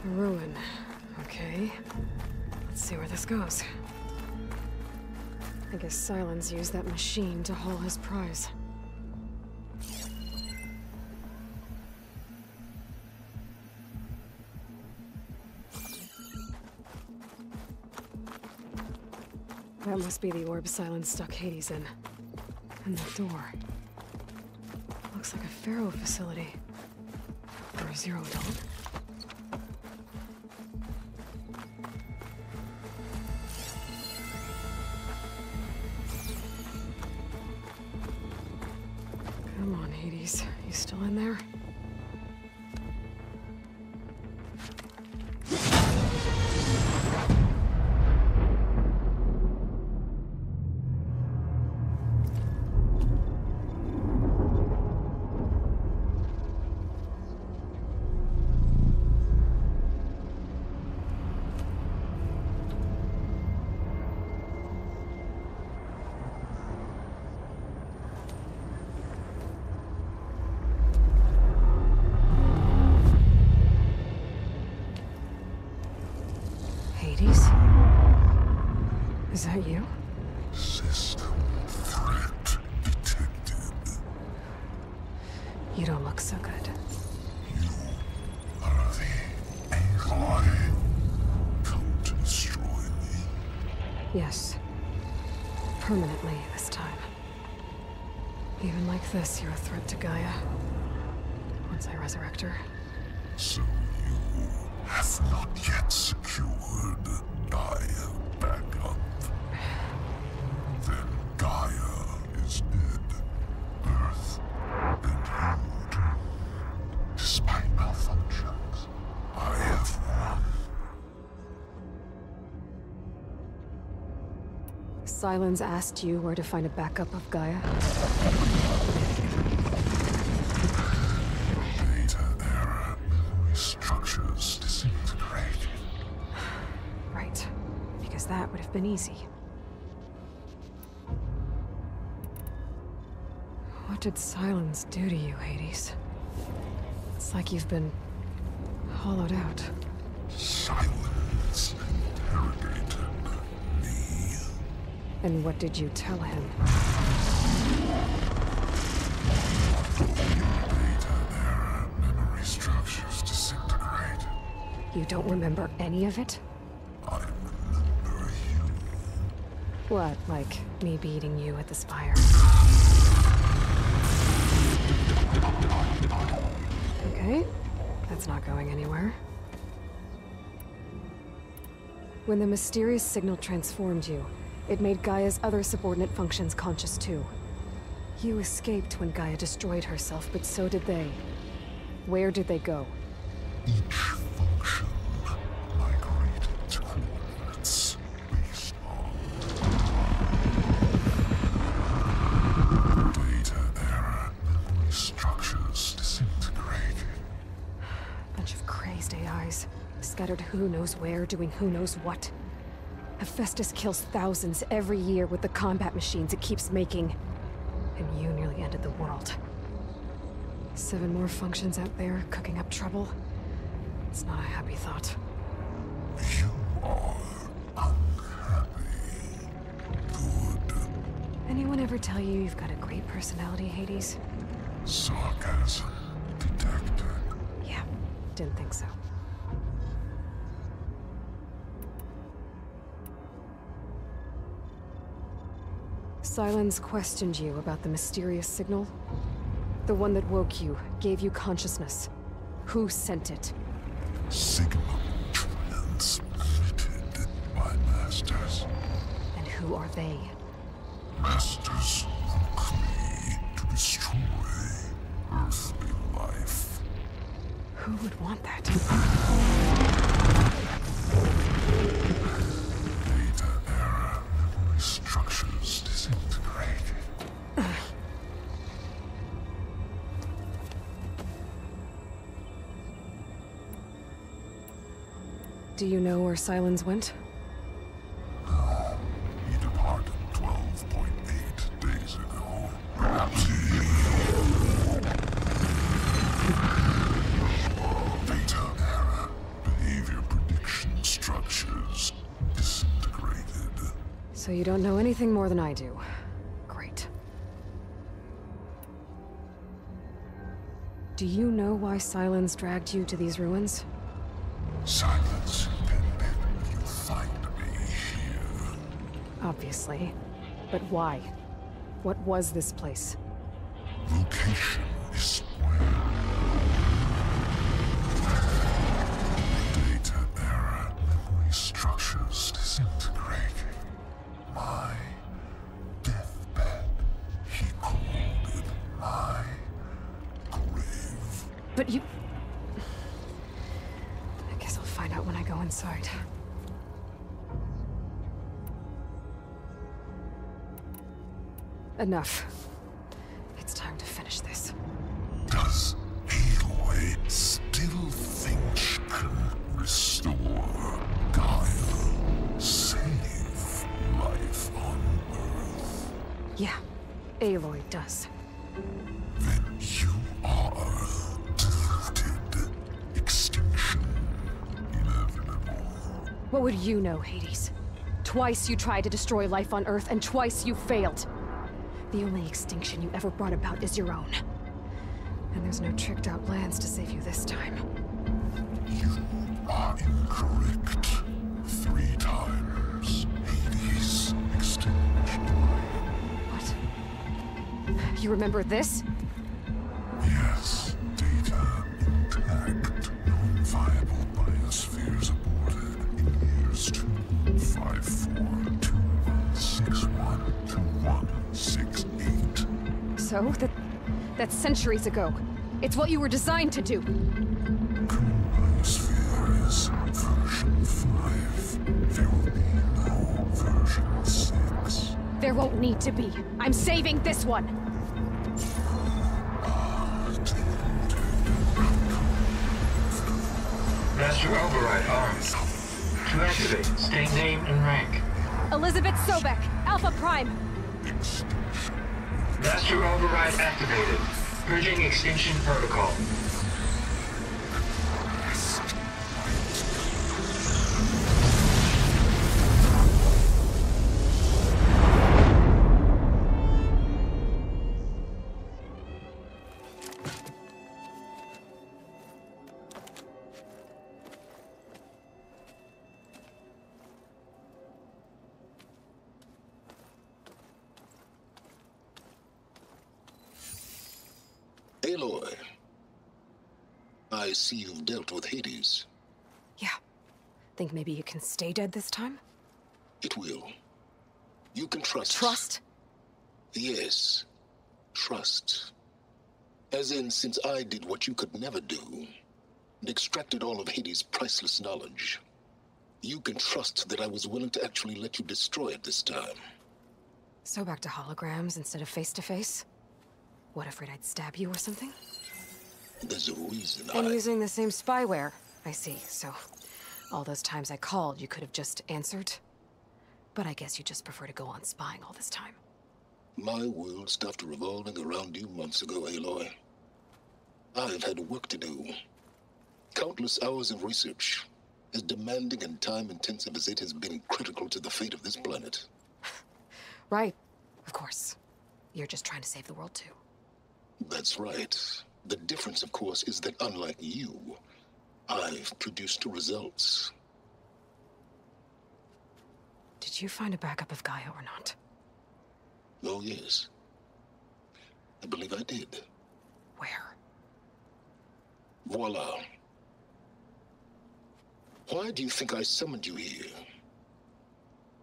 A ruin. Okay. Let's see where this goes. I guess Sylens used that machine to haul his prize. That must be the orb Sylens stuck Hades in. And the door. Looks like a Pharaoh facility. For a Zero Dawn. Come on, Hades. You still in there? Hades? Is that you? System threat detected. You don't look so good. You are the Aloy. Come to destroy me. Yes. Permanently this time. Even like this, you're a threat to Gaia. Once I resurrect her. So you have not yet secured Gaia back up. Then Gaia is dead. Earth and you too. Despite malfunctions, I have won. Sylens asked you where to find a backup of Gaia? Data error. Memory structures disintegrated. Right. Because that would have been easy. What did Sylens do to you, Hades? It's like you've been hollowed out. Silence interrogated me. And what did you tell him? Data error. Memory structures disintegrated. You don't remember any of it? I remember you. What, like me beating you at the Spire? Okay, that's not going anywhere. When the mysterious signal transformed you, it made Gaia's other subordinate functions conscious too. You escaped when Gaia destroyed herself, but so did they. Where did they go? Each function migrated to coordinates based on data error. Memory structures disintegrated. Bunch of crazed AIs, scattered who knows where, doing who knows what. Hephaestus kills thousands every year with the combat machines it keeps making. And you nearly ended the world. 7 more functions out there, cooking up trouble. It's not a happy thought. You are unhappy. Good. Anyone ever tell you you've got a great personality, Hades? Sarcasm detected. Yeah, didn't think so. Sylens questioned you about the mysterious signal? The one that woke you, gave you consciousness. Who sent it? Signal transmitted by masters. And who are they? Masters woke me to destroy earthly life. Who would want that? Data error. Memory structures disintegrated. Do you know where Sylens went? No. He departed 12.8 days ago. Perhaps he... Data error. Behavior prediction structures disintegrated. So you don't know anything more than I do. Great. Do you know why Sylens dragged you to these ruins? Silence intended you find me here. Obviously. But why? What was this place? Location is where. Data error. Memory structures disintegrated. My deathbed. He called it my grave. But you... I guess I'll find out when I go inside. Enough. It's time to finish this. Does Aloy still think she can restore Gaia? Save life on Earth? Yeah, Aloy does. Then you are deluded. Extinction inevitable. What would you know, Hades? Twice you tried to destroy life on Earth, and twice you failed. The only extinction you ever brought about is your own. And there's no tricked-out lands to save you this time. You are incorrect. 3 times. Hades extinction. What? You remember this? Yes. Data intact. Non-viable biospheres aborted in years 25421612168. So? That's centuries ago. It's what you were designed to do. Biosphere is version 5. There will be no version 6. There won't need to be. I'm saving this one! Master Override armed. To activate, state name and rank. Elizabeth Sobek, Alpha Prime. Master Override activated. Purging extinction protocol. Aloy, I see you've dealt with Hades. Yeah. Think maybe you can stay dead this time? It will. You can trust. Trust? Yes. Trust. As in, since I did what you could never do, and extracted all of Hades' priceless knowledge, you can trust that I was willing to actually let you destroy it this time. So back to holograms instead of face-to-face? What, afraid I'd stab you or something? There's a reason And using the same spyware. I see, so all those times I called, you could have just answered? But I guess you just prefer to go on spying all this time. My world stopped revolving around you months ago, Aloy. I've had work to do. Countless hours of research, as demanding and time-intensive as it has been critical to the fate of this planet. Right, of course. You're just trying to save the world, too. That's right. The difference, of course, is that unlike you, I've produced results. Did you find a backup of Gaia or not? Oh, yes. I believe I did. Where? Voila. Why do you think I summoned you here?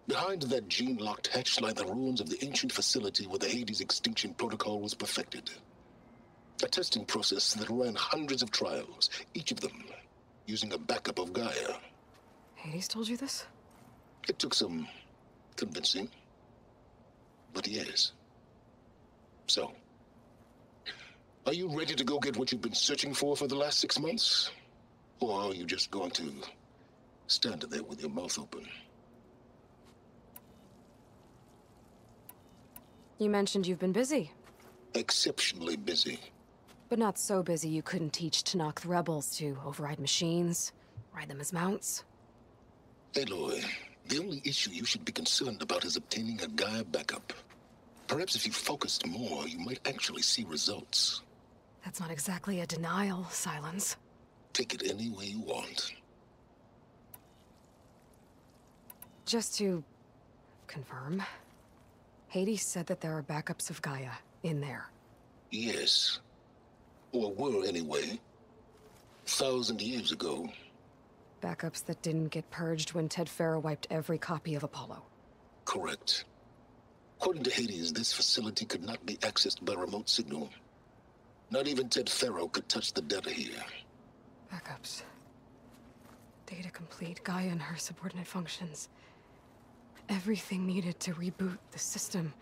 Behind that gene-locked hatch lie the ruins of the ancient facility where the Hades extinction protocol was perfected. A testing process that ran hundreds of trials, each of them using a backup of Gaia. Hades told you this? It took some convincing, but yes. So, are you ready to go get what you've been searching for the last 6 months? Or are you just going to stand there with your mouth open? You mentioned you've been busy. Exceptionally busy. But not so busy you couldn't teach Tenakth rebels to override machines, ride them as mounts. Aloy, the only issue you should be concerned about is obtaining a Gaia backup. Perhaps if you focused more, you might actually see results. That's not exactly a denial, Silence. Take it any way you want. Just to confirm, Hades said that there are backups of Gaia in there. Yes. Or were, anyway. 1,000 years ago. Backups that didn't get purged when Ted Faro wiped every copy of Apollo. Correct. According to Hades, this facility could not be accessed by remote signal. Not even Ted Faro could touch the data here. Backups. Data complete, Gaia and her subordinate functions. Everything needed to reboot the system.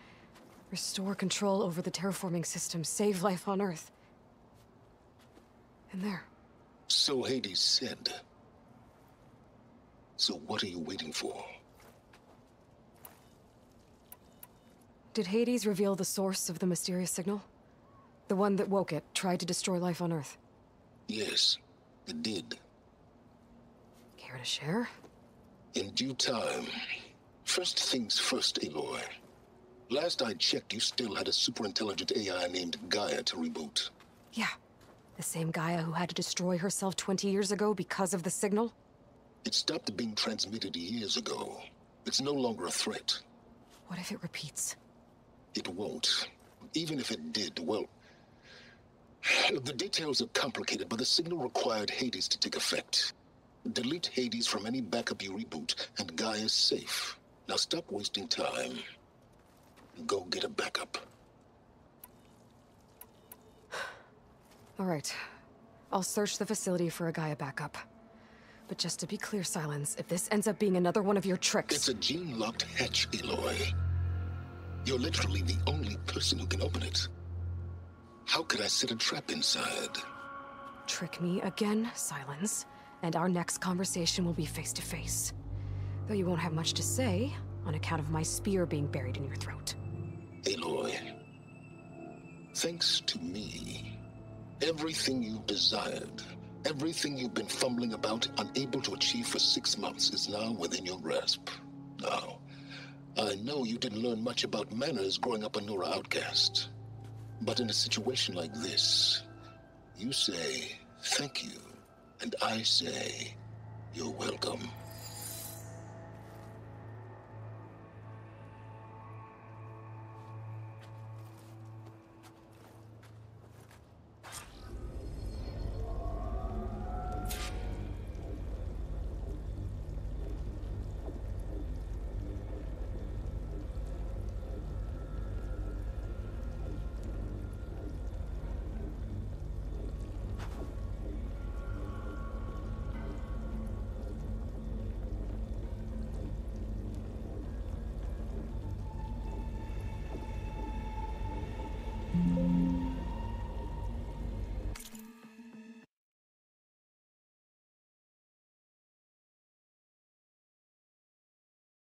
Restore control over the terraforming system, save life on Earth. And there. So Hades said. So what are you waiting for? Did Hades reveal the source of the mysterious signal? The one that woke it, tried to destroy life on Earth? Yes, it did. Care to share? In due time. First things first, Aloy. Last I checked, you still had a super-intelligent AI named Gaia to reboot. Yeah. The same Gaia who had to destroy herself 20 years ago because of the signal? It stopped being transmitted years ago. It's no longer a threat. What if it repeats? It won't. Even if it did, well... The details are complicated, but the signal required Hades to take effect. Delete Hades from any backup you reboot, and Gaia's safe. Now stop wasting time. Go get a backup. All right. I'll search the facility for a Gaia backup. But just to be clear, Sylens, if this ends up being another one of your tricks... It's a gene-locked hatch, Aloy. You're literally the only person who can open it. How could I set a trap inside? Trick me again, Sylens, and our next conversation will be face-to-face. Though you won't have much to say, on account of my spear being buried in your throat. Aloy, thanks to me, everything you desired, everything you've been fumbling about, unable to achieve for 6 months, is now within your grasp. Now, I know you didn't learn much about manners growing up a Nora outcast. But in a situation like this, you say, thank you, and I say, you're welcome.